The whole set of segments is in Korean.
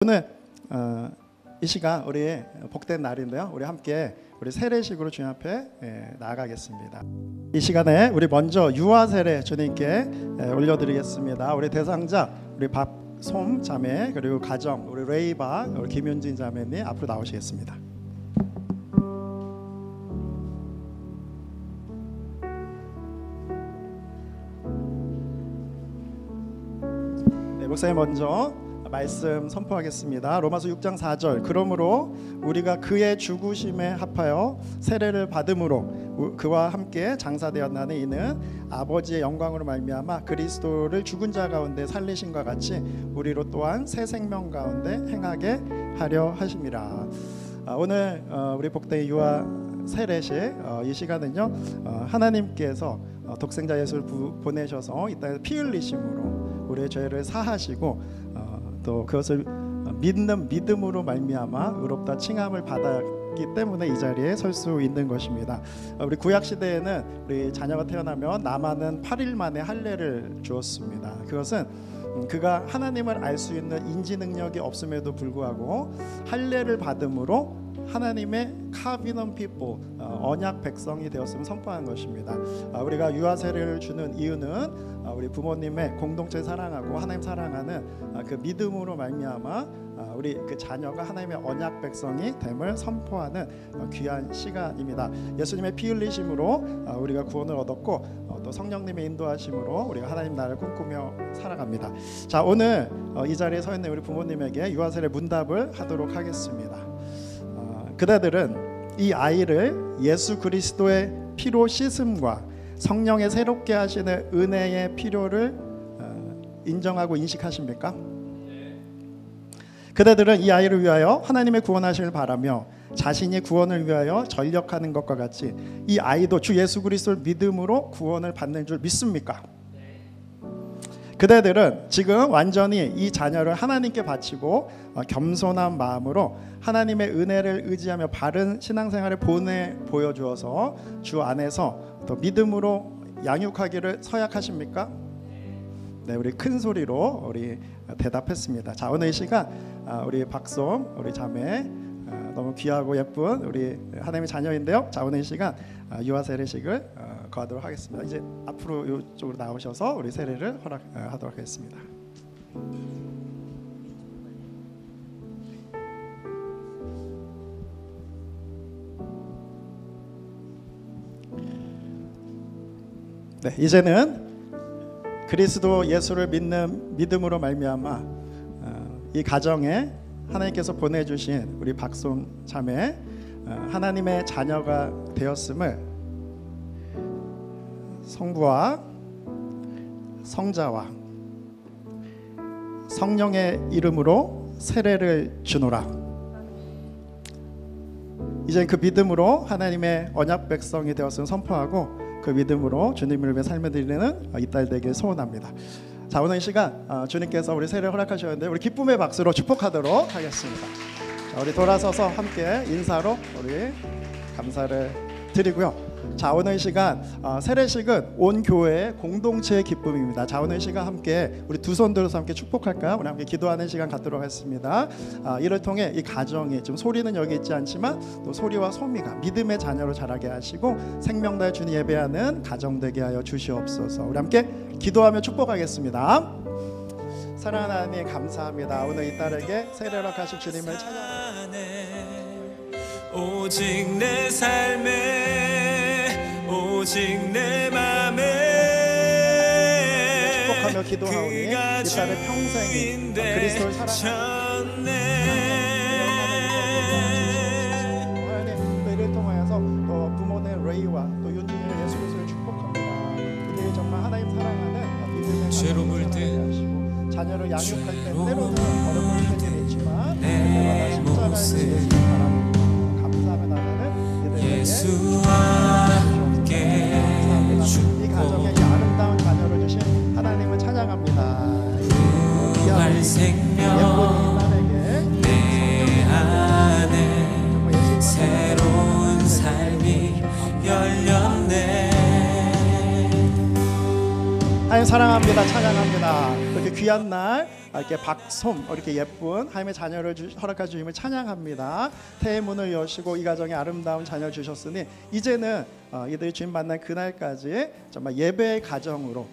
오늘 이 시간 우리 복된 날인데요. 우리 함께 우리 세례식으로 주님 앞에 나아가겠습니다. 이 시간에 우리 먼저 유아 세례 주님께 올려드리겠습니다. 우리 대상자 우리 박솜 자매 그리고 가정 우리 레이바 우리 김윤진 자매님 앞으로 나오시겠습니다. 네, 목사님 먼저 말씀 선포하겠습니다. 로마서 6장 4절 그러므로 우리가 그의 죽으심에 합하여 세례를 받음으로 그와 함께 장사되었나니 이는 아버지의 영광으로 말미암아 그리스도를 죽은 자 가운데 살리신과 같이 우리로 또한 새 생명 가운데 행하게 하려 하심이라. 오늘 우리 복된 유아 세례식 이 시간은요 하나님께서 독생자 예수를 보내셔서 이 땅에 피 흘리심으로 우리의 죄를 사하시고 또 그것을 믿는 믿음으로 말미암아 의롭다 칭함을 받았기 때문에 이 자리에 설 수 있는 것입니다. 우리 구약 시대에는 우리 자녀가 태어나면 남아는 8일 만에 할례를 주었습니다. 그것은 그가 하나님을 알 수 있는 인지 능력이 없음에도 불구하고 할례를 받음으로 하나님의 카비넌 피플 언약 백성이 되었음을 선포한 것입니다. 우리가 유아 세례를 주는 이유는 우리 부모님의 공동체 사랑하고 하나님 사랑하는 그 믿음으로 말미암아 우리 그 자녀가 하나님의 언약 백성이 됨을 선포하는 귀한 시간입니다. 예수님의 피 흘리심으로 우리가 구원을 얻었고 또 성령님의 인도하심으로 우리가 하나님 나라를 꿈꾸며 살아갑니다. 자, 오늘 이 자리에 서 있는 우리 부모님에게 유아 세례 문답을 하도록 하겠습니다. 그대들은 이 아이를 예수 그리스도의 피로 씻음과 성령의 새롭게 하시는 은혜의 필요를 인정하고 인식하십니까? 그대들은 이 아이를 위하여 하나님의 구원하시길 바라며 자신이 구원을 위하여 전력하는 것과 같이 이 아이도 주 예수 그리스도를 믿음으로 구원을 받는 줄 믿습니까? 그대들은 지금 완전히 이 자녀를 하나님께 바치고 겸손한 마음으로 하나님의 은혜를 의지하며 바른 신앙생활을 보여주어서 주 안에서 또 믿음으로 양육하기를 서약하십니까? 네, 우리 큰 소리로 우리 대답했습니다. 자, 오늘 이 시간 우리 박솜 우리 자매 너무 귀하고 예쁜 우리 하나님의 자녀인데요. 자, 오늘 이 시간 유아 세례식을 거하도록 하겠습니다. 이제 앞으로 이쪽으로 나오셔서 우리 세례를 허락하도록 하겠습니다. 네, 이제는 그리스도 예수를 믿는 믿음으로 말미암아 이 가정에 하나님께서 보내주신 우리 박솜 자매 하나님의 자녀가 되었음을 성부와 성자와 성령의 이름으로 세례를 주노라. 이제 그 믿음으로 하나님의 언약 백성이 되었음을 선포하고 그 믿음으로 주님을 위해 삶을 드리는 이 딸 되길 소원합니다. 자, 오늘 이 시간 주님께서 우리 세례를 허락하셨는데 우리 기쁨의 박수로 축복하도록 하겠습니다. 자, 우리 돌아서서 함께 인사로 우리 감사를 드리고요. 자, 오늘 이 시간 세례식은 온 교회의 공동체의 기쁨입니다. 자, 오늘 이 시간 함께 우리 두 손 들어서 함께 축복할까요? 우리 함께 기도하는 시간 갖도록 하겠습니다. 이를 통해 이 가정이 좀 소리는 여기 있지 않지만 또 소리와 소미가 믿음의 자녀로 자라게 하시고 생명다해 주님 예배하는 가정 되게 하여 주시옵소서. 우리 함께 기도하며 축복하겠습니다. 사랑하는 하나님 감사합니다. 오늘 이 딸에게 세례를 허락하실 주님을 찬양합니다. 오직 내 삶에 오직 내 맘에 축복하며 기도하오니 이 딸의 평생이 그리스도를 사랑하는 하나님 이를 통하여서 또 부모의 레이와 또 윤진이를 예수 그리스도를 축복합니다. 이들이 정말 하나님 사랑하는 믿음의 죄로 물든 자녀를 양육할 때 때로는 어려울 때는 있지만 때마다 십자가를 지시기 바랍니다. 감사하며 나가는 예수와 함께 이 가정에 이 아름다운 자녀를 주신 하나님을 찬양합니다. 부활 생명 내 안에 새로운 삶이 열렸네. 하나님 사랑합니다. 찬양합니다. 그렇게 귀한 날 이렇게 박솜 이렇게 예쁜 하나님의 자녀를 허락하 주님을 찬양합니다. 태의 문을 여시고 이 가정에 아름다운 자녀를 주셨으니 이제는 이들이 주님 만난 그날까지 정말 예배의 가정으로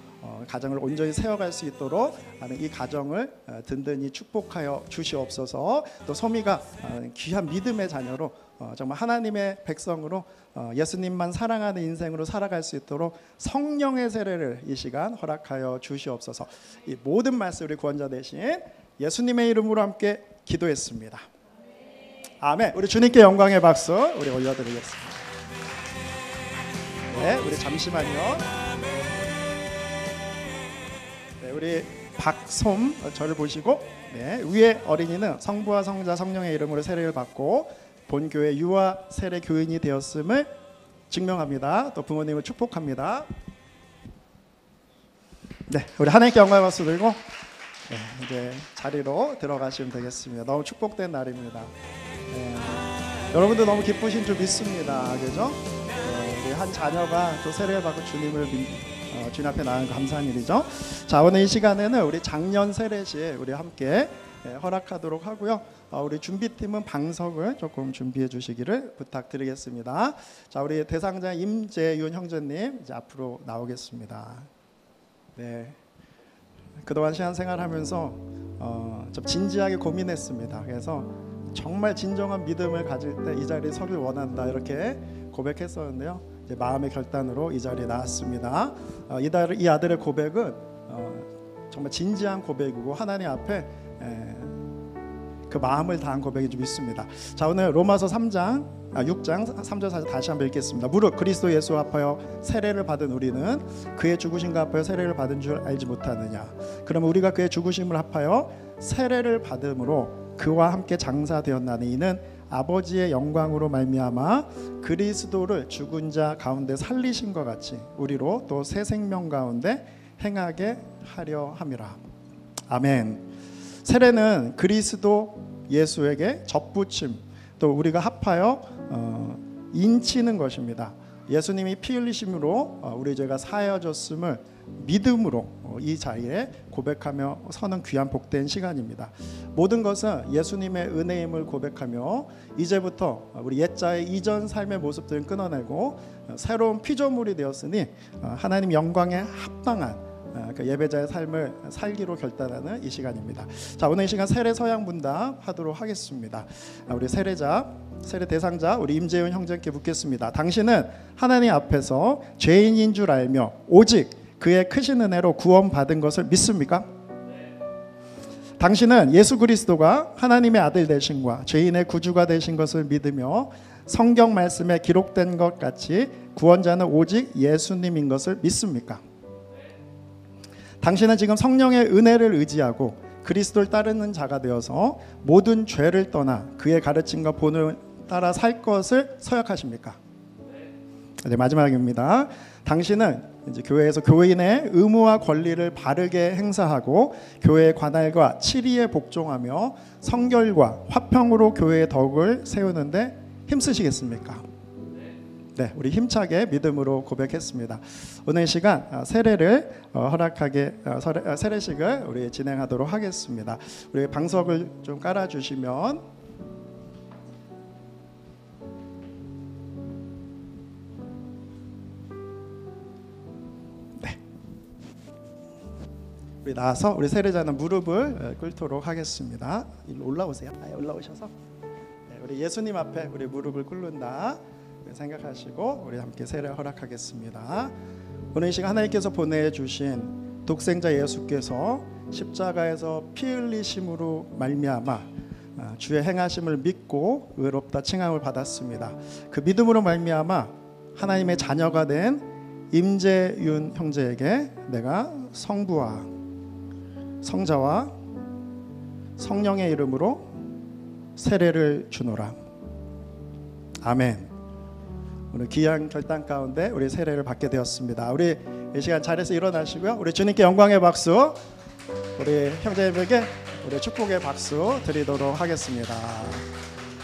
가정을 온전히 세워갈 수 있도록 이 가정을 든든히 축복하여 주시옵소서. 또 소미가 귀한 믿음의 자녀로 정말 하나님의 백성으로 예수님만 사랑하는 인생으로 살아갈 수 있도록 성령의 세례를 이 시간 허락하여 주시옵소서. 이 모든 말씀 우리 구원자 되신 예수님의 이름으로 함께 기도했습니다. 아멘. 우리 주님께 영광의 박수 우리 올려드리겠습니다. 네, 우리 잠시만요. 네, 우리 박솜 저를 보시고 네, 위에 어린이는 성부와 성자 성령의 이름으로 세례를 받고 본교회 유아 세례 교인이 되었음을 증명합니다. 또 부모님을 축복합니다. 네, 우리 하나님께 영광의 박수 들고 네, 이제 자리로 들어가시면 되겠습니다. 너무 축복된 날입니다. 네, 여러분들 너무 기쁘신 줄 믿습니다. 그죠? 네, 우리 한 자녀가 또 세례를 받고 주님을 주님 앞에 나가는 감사한 일이죠. 자, 오늘 이 시간에는 우리 작년 세례식 우리 함께 허락하도록 하고요. 우리 준비팀은 방석을 조금 준비해 주시기를 부탁드리겠습니다. 자, 우리 대상자 임재윤 형제님 이제 앞으로 나오겠습니다. 네, 그동안 신앙생활하면서 좀 진지하게 고민했습니다. 그래서 정말 진정한 믿음을 가질 때 이 자리에 서길 원한다 이렇게 고백했었는데요. 이제 마음의 결단으로 이 자리에 나왔습니다. 이 아들의 고백은 정말 진지한 고백이고 하나님 앞에 그 마음을 다한 고백인 줄 믿습니다. 자, 오늘 로마서 6장 3절 4절 다시 한번 읽겠습니다. 무릇 그리스도 예수 앞하여 세례를 받은 우리는 그의 죽으심과 합하여 세례를 받은 줄 알지 못하느냐. 그러면 우리가 그의 죽으심을 합하여 세례를 받음으로 그와 함께 장사되었나니 이는 아버지의 영광으로 말미암아 그리스도를 죽은 자 가운데 살리신 것 같이 우리로 또 새 생명 가운데 행하게 하려 함이라. 아멘. 세례는 그리스도 예수에게 접붙임 또 우리가 합하여 인치는 것입니다. 예수님이 피 흘리심으로 우리 죄가 사하여졌음을 믿음으로 이 자리에 고백하며 서는 귀한 복된 시간입니다. 모든 것은 예수님의 은혜임을 고백하며 이제부터 우리 옛자의 이전 삶의 모습들을 끊어내고 새로운 피조물이 되었으니 하나님 영광에 합당한 그 예배자의 삶을 살기로 결단하는 이 시간입니다. 자, 오늘 이 시간 세례 서양 문답 하도록 하겠습니다. 우리 세례자, 세례 대상자 우리 임재윤 형제께 묻겠습니다. 당신은 하나님 앞에서 죄인인 줄 알며 오직 그의 크신 은혜로 구원받은 것을 믿습니까? 당신은 예수 그리스도가 하나님의 아들 되심과 죄인의 구주가 되신 것을 믿으며 성경 말씀에 기록된 것 같이 구원자는 오직 예수님인 것을 믿습니까? 당신은 지금 성령의 은혜를 의지하고 그리스도를 따르는 자가 되어서 모든 죄를 떠나 그의 가르침과 본을 따라 살 것을 서약하십니까? 네, 마지막입니다. 당신은 이제 교회에서 교인의 의무와 권리를 바르게 행사하고 교회의 관할과 치리에 복종하며 성결과 화평으로 교회의 덕을 세우는데 힘쓰시겠습니까? 네, 우리 힘차게 믿음으로 고백했습니다. 오늘 이 시간 세례를 세례식을 우리 진행하도록 하겠습니다. 우리 방석을 좀 깔아주시면. 우리 나와서 우리 세례자는 무릎을 꿇도록 하겠습니다. 일로 올라오세요. 올라오셔서 우리 예수님 앞에 우리 무릎을 꿇는다 생각하시고 우리 함께 세례 허락하겠습니다. 오늘 이 시간 하나님께서 보내주신 독생자 예수께서 십자가에서 피 흘리심으로 말미암아 주의 행하심을 믿고 의롭다 칭함을 받았습니다. 그 믿음으로 말미암아 하나님의 자녀가 된 임재윤 형제에게 내가 성부와 성자와 성령의 이름으로 세례를 주노라. 아멘. 오늘 귀한 결단 가운데 우리 세례를 받게 되었습니다. 우리 이 시간 자리에서 일어나시고요. 우리 주님께 영광의 박수, 우리 형제님에게 우리 축복의 박수 드리도록 하겠습니다.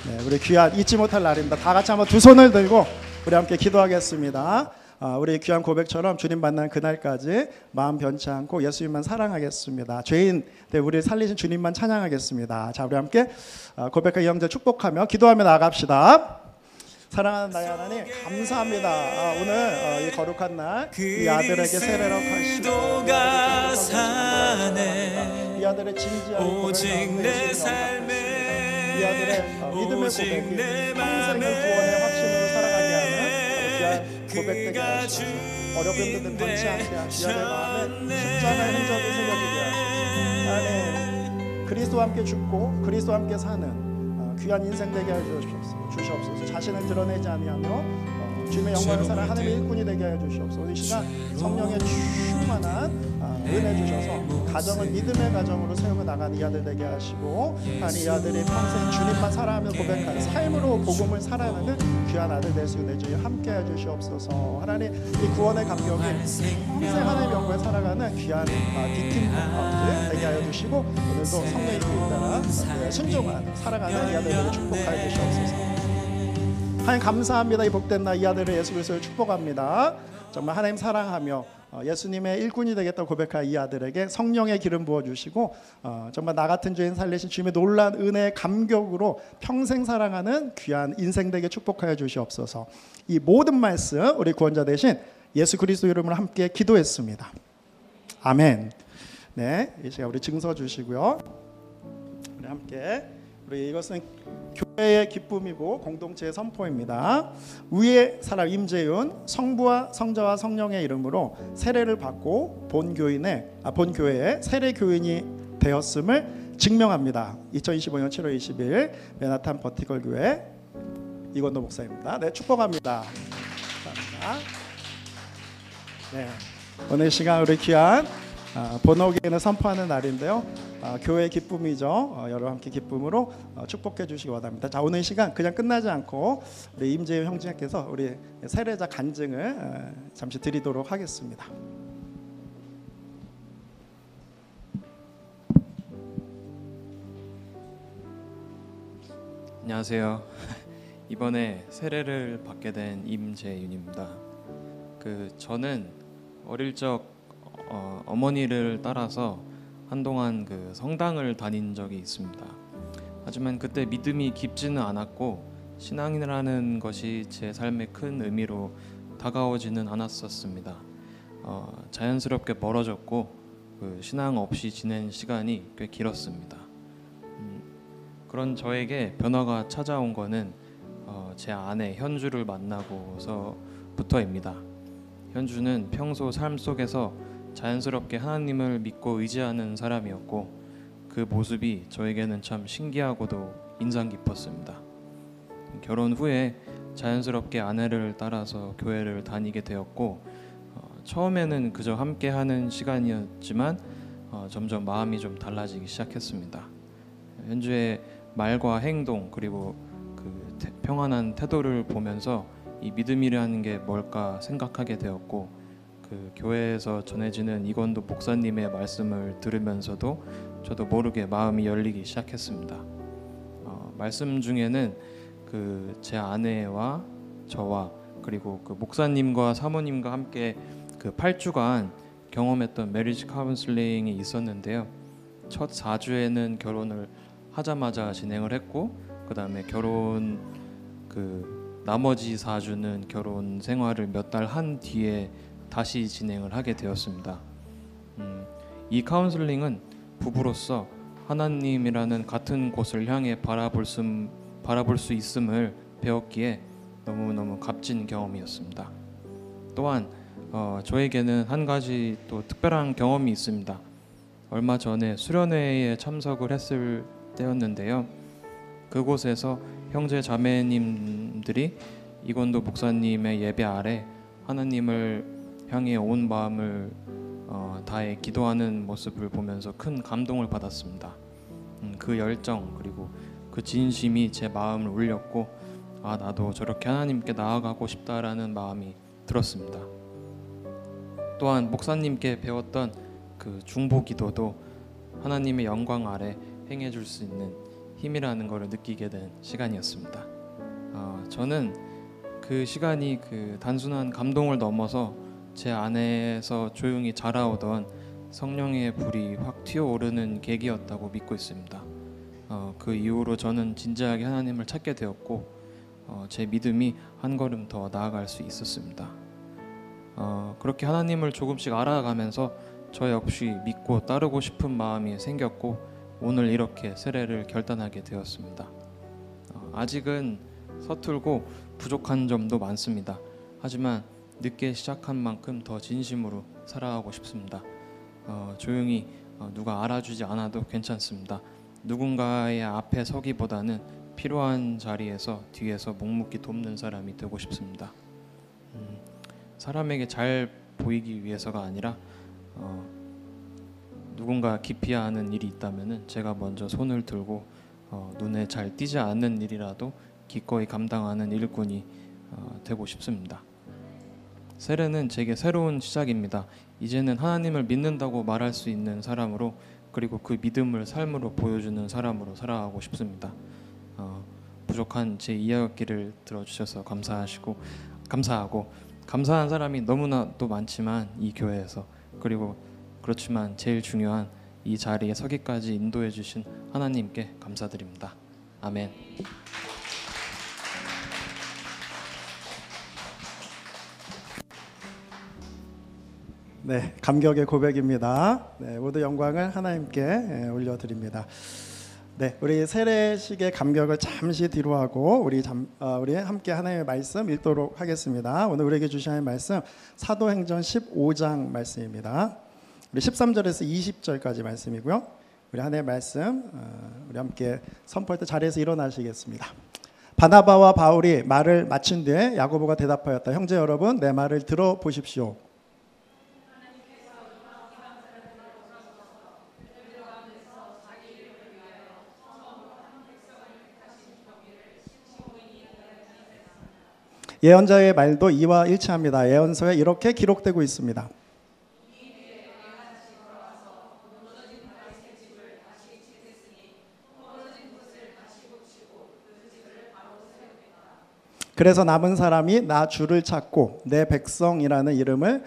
네, 우리 귀한 잊지 못할 날입니다. 다 같이 한번 두 손을 들고 우리 함께 기도하겠습니다. 우리 귀한 고백처럼 주님 만난 그날까지 마음 변치 않고 예수님만 사랑하겠습니다. 죄인 우리를 살리신 주님만 찬양하겠습니다. 자, 우리 함께 고백과 이영절 축복하며 기도하며 나아갑시다. 사랑하는 나의 하나님, 감사합니다. 오늘 이 거룩한 날 이 아들에게 세례를 하시고 이 아들의 진지한 오직 내 삶에 이 아들의 믿음의 고백이 평생을 구원의 확신으로 살아가게 하는 귀한 고백되게 하시고 어려운 분들 변치 않게 하시고 이 아들의 마음에 십자가의 흔적이 새겨지게 하시고 하나님, 그리스도와 함께 죽고 그리스도와 함께 사는 귀한 인생 되게 하여 주시옵소서. 자신을 드러내지 아니하며 주님의 영광을 살아 하나님의 일꾼이 되게 하여 주시옵소서. 이 시간 성령의 충만한 은혜 주셔서 가정을 믿음의 가정으로 세우고 나가는 이 아들 되게 하시고 하나님, 이 아들이 평생 주님만 살아가며 고백하는 삶으로 복음을 살아가는 귀한 아들 될 수 있는 주님 함께 해주시옵소서. 하나님, 이 구원의 감격이 평생 하나님의 영광에 살아가는 귀한 디팀 되게 하여 주시고 오늘도 성령의 인도에 따라 순종한 살아가는 이 아들들을 축복하여 주시옵소서. 하나님 감사합니다. 이 복된 날 이 아들을 예수 그리스도를 축복합니다. 정말 하나님 사랑하며 예수님의 일꾼이 되겠다고 고백할 이 아들에게 성령의 기름 부어주시고 정말 나 같은 죄인 살리신 주님의 놀라운 은혜의 감격으로 평생 사랑하는 귀한 인생 되게 축복하여 주시옵소서. 이 모든 말씀 우리 구원자 되신 예수 그리스도 이름으로 함께 기도했습니다. 아멘. 네, 이 시간 우리 증서 주시고요. 우리 함께 이것은 교회의 기쁨이고 공동체의 선포입니다. 위의 사람 임재윤 성부와 성자와 성령의 이름으로 세례를 받고 본교회의 세례 교인이 되었음을 증명합니다. 2025년 7월 20일 맨하탄 버티컬 교회 이건도 목사입니다. 네, 축복합니다. 감사합니다. 네, 오늘 시간 우리 귀한 본어게인을 선포하는 날인데요. 교회의 기쁨이죠. 여러분 함께 기쁨으로 축복해 주시기 원합니다. 자, 오늘 시간 그냥 끝나지 않고 우리 임재윤 형제께서 우리 세례자 간증을 잠시 드리도록 하겠습니다. 안녕하세요. 이번에 세례를 받게 된 임재윤입니다. 저는 어릴 적 어머니를 따라서 한동안 성당을 다닌 적이 있습니다. 하지만 그때 믿음이 깊지는 않았고 신앙이라는 것이 제 삶에 큰 의미로 다가오지는 않았었습니다. 자연스럽게 멀어졌고 신앙 없이 지낸 시간이 꽤 길었습니다. 그런 저에게 변화가 찾아온 거는 제 아내 현주를 만나고서부터입니다. 현주는 평소 삶 속에서 자연스럽게 하나님을 믿고 의지하는 사람이었고 그 모습이 저에게는 참 신기하고도 인상 깊었습니다. 결혼 후에 자연스럽게 아내를 따라서 교회를 다니게 되었고 처음에는 그저 함께하는 시간이었지만 점점 마음이 좀 달라지기 시작했습니다. 현주의 말과 행동 그리고 평안한 태도를 보면서 이 믿음이라는 게 뭘까 생각하게 되었고 교회에서 전해지는 이건도 목사님의 말씀을 들으면서도 저도 모르게 마음이 열리기 시작했습니다. 말씀 중에는 제 아내와 저와 그리고 목사님과 사모님과 함께 8주간 경험했던 메리지 카운슬링이 있었는데요. 첫 4주에는 결혼을 하자마자 진행을 했고 그 다음에 나머지 4주는 결혼 생활을 몇 달 한 뒤에 다시 진행을 하게 되었습니다. 이 카운슬링은 부부로서 하나님이라는 같은 곳을 향해 바라볼 수 있음을 배웠기에 너무너무 값진 경험이었습니다. 또한 저에게는 한 가지 또 특별한 경험이 있습니다. 얼마 전에 수련회에 참석을 했을 때였는데요. 그곳에서 형제 자매님들이 이건도 목사님의 예배 아래 하나님을 향해 온 마음을 다해 기도하는 모습을 보면서 큰 감동을 받았습니다. 그 열정 그리고 그 진심이 제 마음을 울렸고 나도 저렇게 하나님께 나아가고 싶다라는 마음이 들었습니다. 또한 목사님께 배웠던 중보기도도 하나님의 영광 아래 행해줄 수 있는 힘이라는 것을 느끼게 된 시간이었습니다. 저는 그 시간이 그 단순한 감동을 넘어서 제 안에서 조용히 자라오던 성령의 불이 확 튀어오르는 계기였다고 믿고 있습니다. 그 이후로 저는 진지하게 하나님을 찾게 되었고 제 믿음이 한 걸음 더 나아갈 수 있었습니다. 그렇게 하나님을 조금씩 알아가면서 저 역시 믿고 따르고 싶은 마음이 생겼고 오늘 이렇게 세례를 결단하게 되었습니다. 아직은 서툴고 부족한 점도 많습니다. 하지만 늦게 시작한 만큼 더 진심으로 살아가고 싶습니다. 조용히 누가 알아주지 않아도 괜찮습니다. 누군가의 앞에 서기보다는 필요한 자리에서 뒤에서 묵묵히 돕는 사람이 되고 싶습니다. 사람에게 잘 보이기 위해서가 아니라 누군가 기피하는 일이 있다면 제가 먼저 손을 들고 눈에 잘 띄지 않는 일이라도 기꺼이 감당하는 일꾼이 되고 싶습니다. 세례는 제게 새로운 시작입니다. 이제는 하나님을 믿는다고 말할 수 있는 사람으로, 그리고 그 믿음을 삶으로 보여주는 사람으로 살아가고 싶습니다. 부족한 제 이야기를 들어주셔서 감사하고 감사한 사람이 너무나 또 많지만 이 교회에서, 그리고 그렇지만 제일 중요한 이 자리에 서기까지 인도해 주신 하나님께 감사드립니다. 아멘. 네, 감격의 고백입니다. 네, 모두 영광을 하나님께 올려드립니다. 네, 우리 세례식의 감격을 잠시 뒤로 하고 우리 함께 하나님의 말씀 읽도록 하겠습니다. 오늘 우리에게 주신 하나님의 말씀 사도행전 15장 말씀입니다. 우리 13절에서 20절까지 말씀이고요. 우리 하나님의 말씀 우리 함께 선포할 때 자리에서 일어나시겠습니다. 바나바와 바울이 말을 마친 뒤에 야고보가 대답하였다. 형제 여러분, 내 말을 들어보십시오. 예언자의 말도 이와 일치합니다. 예언서에 이렇게 기록되고 있습니다. 그래서 남은 사람이 나 주를 찾고 내 백성이라는 이름을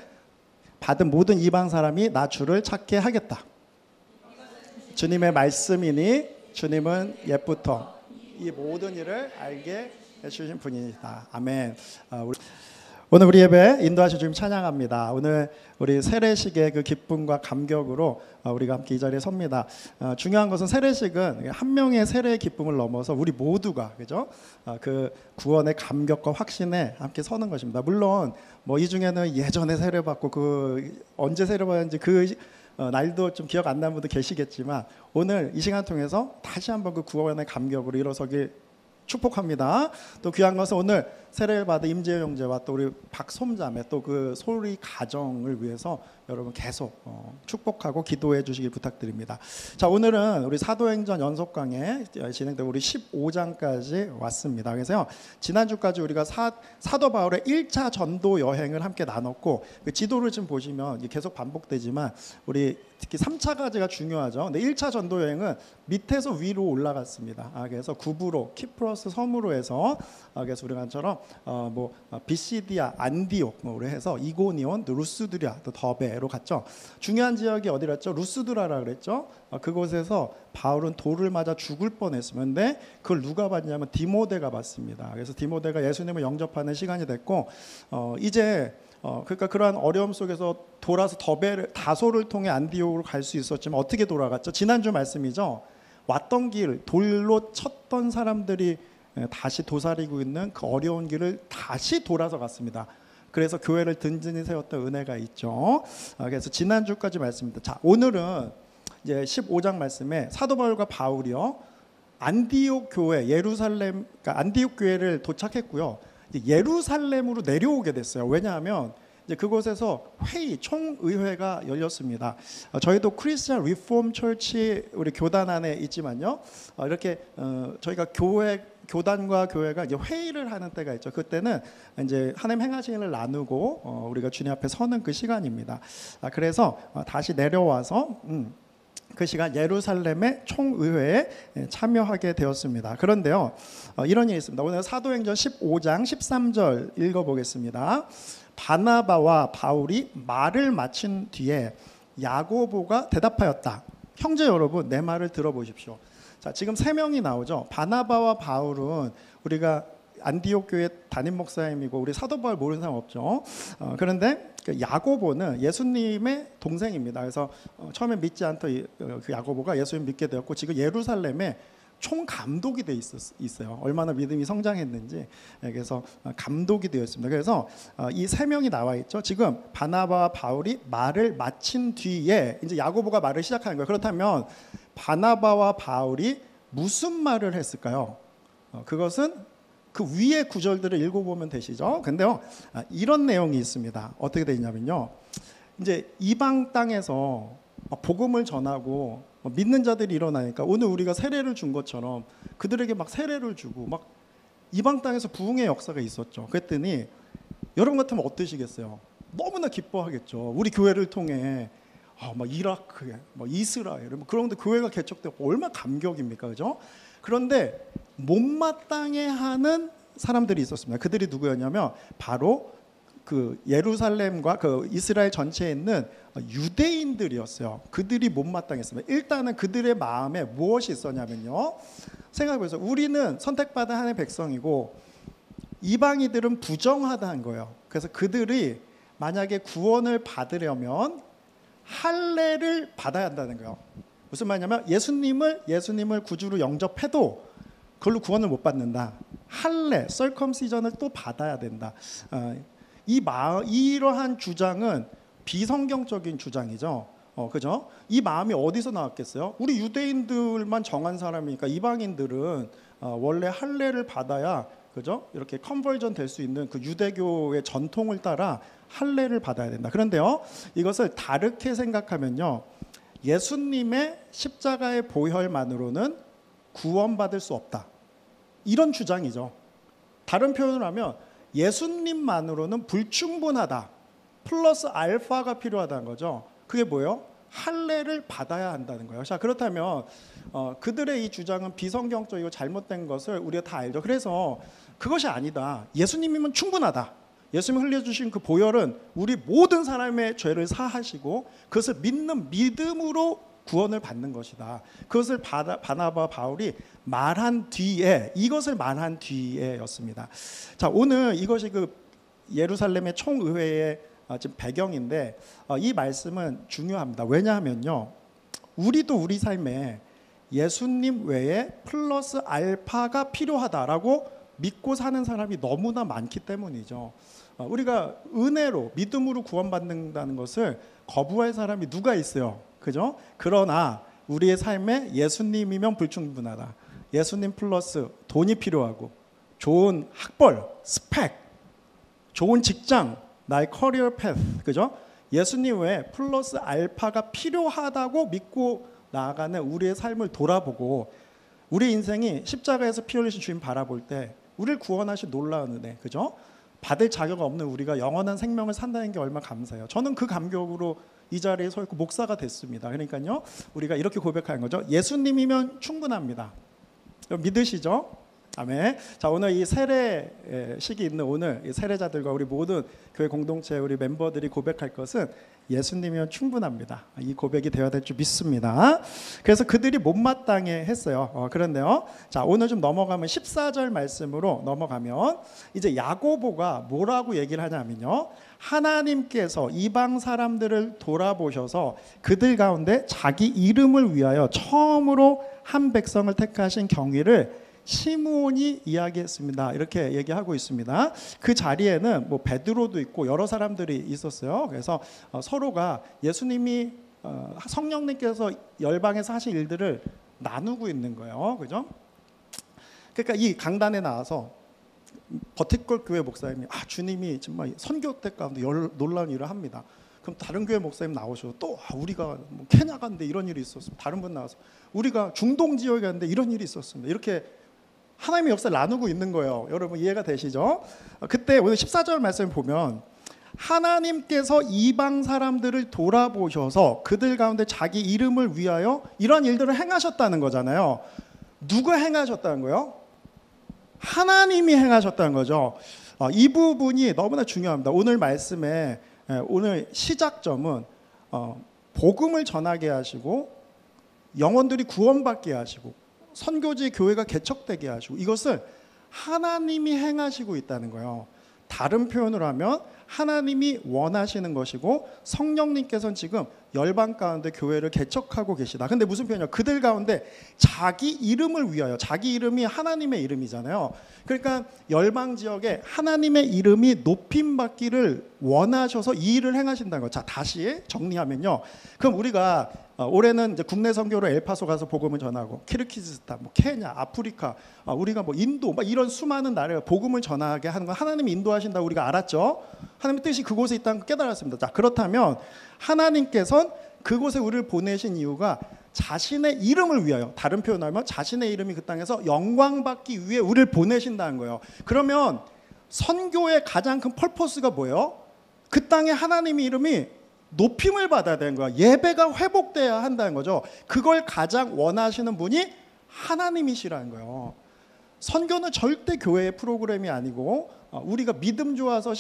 받은 모든 이방 사람이 나 주를 찾게 하겠다. 주님의 말씀이니 주님은 옛부터 이 모든 일을 알게 해주신 분이다. 아멘. 오늘 우리 예배 인도하신 주님 찬양합니다. 오늘 우리 세례식의 그 기쁨과 감격으로 우리가 함께 이 자리에 섭니다. 중요한 것은 세례식은 한 명의 세례의 기쁨을 넘어서 우리 모두가, 그죠? 그 구원의 감격과 확신에 함께 서는 것입니다. 물론 뭐 이 중에는 예전에 세례 받고 그 언제 세례 받았는지 그 날도 좀 기억 안 나는 분도 계시겠지만 오늘 이 시간 통해서 다시 한번 그 구원의 감격으로 일어서길 축복합니다. 또 귀한 것은 오늘 세례를 받은 임재호 형제와 또 우리 박솜자매 또 그 소리 가정을 위해서 여러분 계속 축복하고 기도해 주시길 부탁드립니다. 자, 오늘은 우리 사도행전 연속 강의 진행되고 우리 15장까지 왔습니다. 그래서요, 지난주까지 우리가 사도 바울의 1차 전도 여행을 함께 나눴고 그 지도를 좀 보시면 계속 반복되지만 우리 특히 3차까지가 중요하죠. 근데 1차 전도 여행은 밑에서 위로 올라갔습니다. 그래서 구브로, 키프로스 섬으로 해서 그래서 우리가처럼 비시디아, 안디옥 우리 해서 이고니온, 루스드랴, 또 더베로 갔죠. 중요한 지역이 어디랬죠? 루스드라라 그랬죠. 그곳에서 바울은 돌을 맞아 죽을 뻔했으면, 근데 그걸 누가 봤냐면 디모데가 봤습니다. 그래서 디모데가 예수님을 영접하는 시간이 됐고 이제 그러니까 그러한 어려움 속에서 돌아서 다소를 통해 안디옥으로 갈 수 있었지만 어떻게 돌아갔죠? 지난주 말씀이죠. 왔던 길 돌로 쳤던 사람들이 다시 도사리고 있는 그 어려운 길을 다시 돌아서 갔습니다. 그래서 교회를 든든히 세웠던 은혜가 있죠. 그래서 지난주까지 말씀입니다. 자, 오늘은 이제 15장 말씀에 사도 바울과 바울이요 안디옥 교회, 그러니까 안디옥 교회를 도착했고요. 예루살렘으로 내려오게 됐어요. 왜냐하면 이제 그곳에서 총의회가 열렸습니다. 저희도 크리스천 리폼 철치 우리 교단 안에 있지만요. 이렇게 저희가 교단과 교회가 이제 회의를 하는 때가 있죠. 그때는 이제 하나님 행하신 일을 나누고 우리가 주님 앞에 서는 그 시간입니다. 그래서 다시 내려와서 그 시간 예루살렘의 총의회에 참여하게 되었습니다. 그런데요, 이런 일이 있습니다. 오늘 사도행전 15장 13절 읽어보겠습니다. 바나바와 바울이 말을 마친 뒤에 야고보가 대답하였다. 형제 여러분, 내 말을 들어보십시오. 자, 지금 세 명이 나오죠. 바나바와 바울은 우리가 안디옥 교회 담임 목사님이고 우리 사도 바울 모르는 사람 없죠. 그런데 그 야고보는 예수님의 동생입니다. 그래서 처음에 믿지 않던 그 야고보가 예수님 믿게 되었고 지금 예루살렘에 총감독이 돼 있어요. 얼마나 믿음이 성장했는지. 그래서 감독이 되어 있습니다. 그래서 이 세 명이 나와 있죠. 지금 바나바와 바울이 말을 마친 뒤에 이제 야고보가 말을 시작하는 거예요. 그렇다면 바나바와 바울이 무슨 말을 했을까요? 그것은 그 위에 구절들을 읽어보면 되시죠. 근데요, 이런 내용이 있습니다. 어떻게 되냐면요, 이제 이방 땅에서 복음을 전하고 믿는 자들이 일어나니까 오늘 우리가 세례를 준 것처럼 그들에게 막 세례를 주고 막 이방 땅에서 부흥의 역사가 있었죠. 그랬더니 여러분 같으면 어떠시겠어요? 너무나 기뻐하겠죠. 우리 교회를 통해 막 이라크에, 막 이스라엘, 그런 데 교회가 개척되고 얼마나 감격입니까, 그죠? 그런데 못마땅해하는 사람들이 있었습니다. 그들이 누구였냐면 바로 그 예루살렘과 그 이스라엘 전체에 있는 유대인들이었어요. 그들이 못마땅했습니다. 일단은 그들의 마음에 무엇이 있었냐면요, 생각해보세요. 우리는 선택받은 하나님의 백성이고 이방인들은 부정하다는 거예요. 그래서 그들이 만약에 구원을 받으려면 할례를 받아야 한다는 거예요. 무슨 말이냐면 예수님을 구주로 영접해도 그걸로 구원을 못 받는다. 할례, 서컴시전을 또 받아야 된다. 이러한 주장은 비성경적인 주장이죠. 그죠? 이 마음이 어디서 나왔겠어요? 우리 유대인들만 정한 사람이니까 이방인들은 원래 할례를 받아야, 그죠? 이렇게 컨버전 될 수 있는 그 유대교의 전통을 따라 할례를 받아야 된다. 그런데요, 이것을 다르게 생각하면요, 예수님의 십자가의 보혈만으로는 구원받을 수 없다. 이런 주장이죠. 다른 표현을 하면 예수님만으로는 불충분하다. 플러스 알파가 필요하다는 거죠. 그게 뭐예요? 할례를 받아야 한다는 거예요. 자, 그렇다면 그들의 이 주장은 비성경적이고 잘못된 것을 우리가 다 알죠. 그래서 그것이 아니다. 예수님이면 충분하다. 예수님이 흘려주신 그 보혈은 우리 모든 사람의 죄를 사하시고 그것을 믿는 믿음으로 구원을 받는 것이다. 그것을 바나바 바울이 말한 뒤에, 이것을 말한 뒤에였습니다. 자, 오늘 이것이 그 예루살렘의 총의회의 지금 배경인데 이 말씀은 중요합니다. 왜냐하면요, 우리도 우리 삶에 예수님 외에 플러스 알파가 필요하다라고 믿고 사는 사람이 너무나 많기 때문이죠. 우리가 은혜로 믿음으로 구원받는다는 것을 거부할 사람이 누가 있어요? 그죠? 그러나 우리의 삶에 예수님이면 불충분하다. 예수님 플러스 돈이 필요하고 좋은 학벌, 스펙, 좋은 직장, 나의 커리어 패스, 그죠? 예수님 외에 플러스 알파가 필요하다고 믿고 나아가는 우리의 삶을 돌아보고 우리 인생이 십자가에서 피 흘리신 주님 바라볼 때 우리를 구원하신 놀라운 은혜, 그죠? 받을 자격 없는 우리가 영원한 생명을 산다는 게 얼마나 감사해요. 저는 그 감격으로 이 자리에 서 있고 목사가 됐습니다. 그러니까요, 우리가 이렇게 고백하는 거죠. 예수님이면 충분합니다. 믿으시죠? 아멘. 자, 오늘 이 세례식이 있는 오늘 이 세례자들과 우리 모든 교회 공동체 우리 멤버들이 고백할 것은 예수님이면 충분합니다. 이 고백이 되어야 될 줄 믿습니다. 그래서 그들이 못마땅해 했어요. 그런데요, 자, 오늘 좀 넘어가면 14절 말씀으로 넘어가면 이제 야고보가 뭐라고 얘기를 하냐면요, 하나님께서 이방 사람들을 돌아보셔서 그들 가운데 자기 이름을 위하여 처음으로 한 백성을 택하신 경위를 시므온이 이야기했습니다. 이렇게 얘기하고 있습니다. 그 자리에는 뭐 베드로도 있고 여러 사람들이 있었어요. 그래서 서로가 예수님이 성령님께서 열방에서 하신 일들을 나누고 있는 거예요. 그죠? 그러니까 이 강단에 나와서 버티컬 교회 목사님이 주님이 정말 선교 때 가운데 놀라운 일을 합니다. 그럼 다른 교회 목사님 나오셔 또 우리가 뭐 케냐 갔는데 이런 일이 있었습니다. 다른 분 나와서 우리가 중동 지역에 갔는데 이런 일이 있었습니다. 이렇게 하나님의 역사를 나누고 있는 거예요. 여러분 이해가 되시죠? 그때 오늘 14절 말씀 보면 하나님께서 이방 사람들을 돌아보셔서 그들 가운데 자기 이름을 위하여 이런 일들을 행하셨다는 거잖아요. 누가 행하셨다는 거예요? 하나님이 행하셨다는 거죠. 이 부분이 너무나 중요합니다. 오늘 말씀에 오늘 시작점은 복음을 전하게 하시고 영혼들이 구원받게 하시고 선교지 교회가 개척되게 하시고 이것을 하나님이 행하시고 있다는 거예요. 다른 표현으로 하면 하나님이 원하시는 것이고 성령님께서는 지금 열방 가운데 교회를 개척하고 계시다. 근데 무슨 표현이요? 그들 가운데 자기 이름을 위하여, 자기 이름이 하나님의 이름이잖아요. 그러니까 열방 지역에 하나님의 이름이 높임받기를 원하셔서 이 일을 행하신다는 거죠. 자, 다시 정리하면요. 그럼 우리가 올해는 이제 국내 선교로 엘파소 가서 복음을 전하고 키르기즈스탄, 뭐 케냐, 아프리카, 우리가 뭐 인도, 막 이런 수많은 나라에 복음을 전하게 하는 건 하나님이 인도하신다고 우리가 알았죠. 하나님의 뜻이 그곳에 있다는 걸 깨달았습니다. 자, 그렇다면 하나님께서는 그곳에 우리를 보내신 이유가 자신의 이름을 위하여, 다른 표현을 하면 자신의 이름이 그 땅에서 영광받기 위해 우리를 보내신다는 거예요. 그러면 선교의 가장 큰 펄포스가 뭐예요? 그 땅에 하나님의 이름이 높임을 받아야 되는 거야. 예배가 회복돼야 한다는 거죠. 그걸 가장 원하시는 분이 하나님이시라는 거예요. 선교는 절대 교회의 프로그램이 아니고 우리가 믿음 좋아서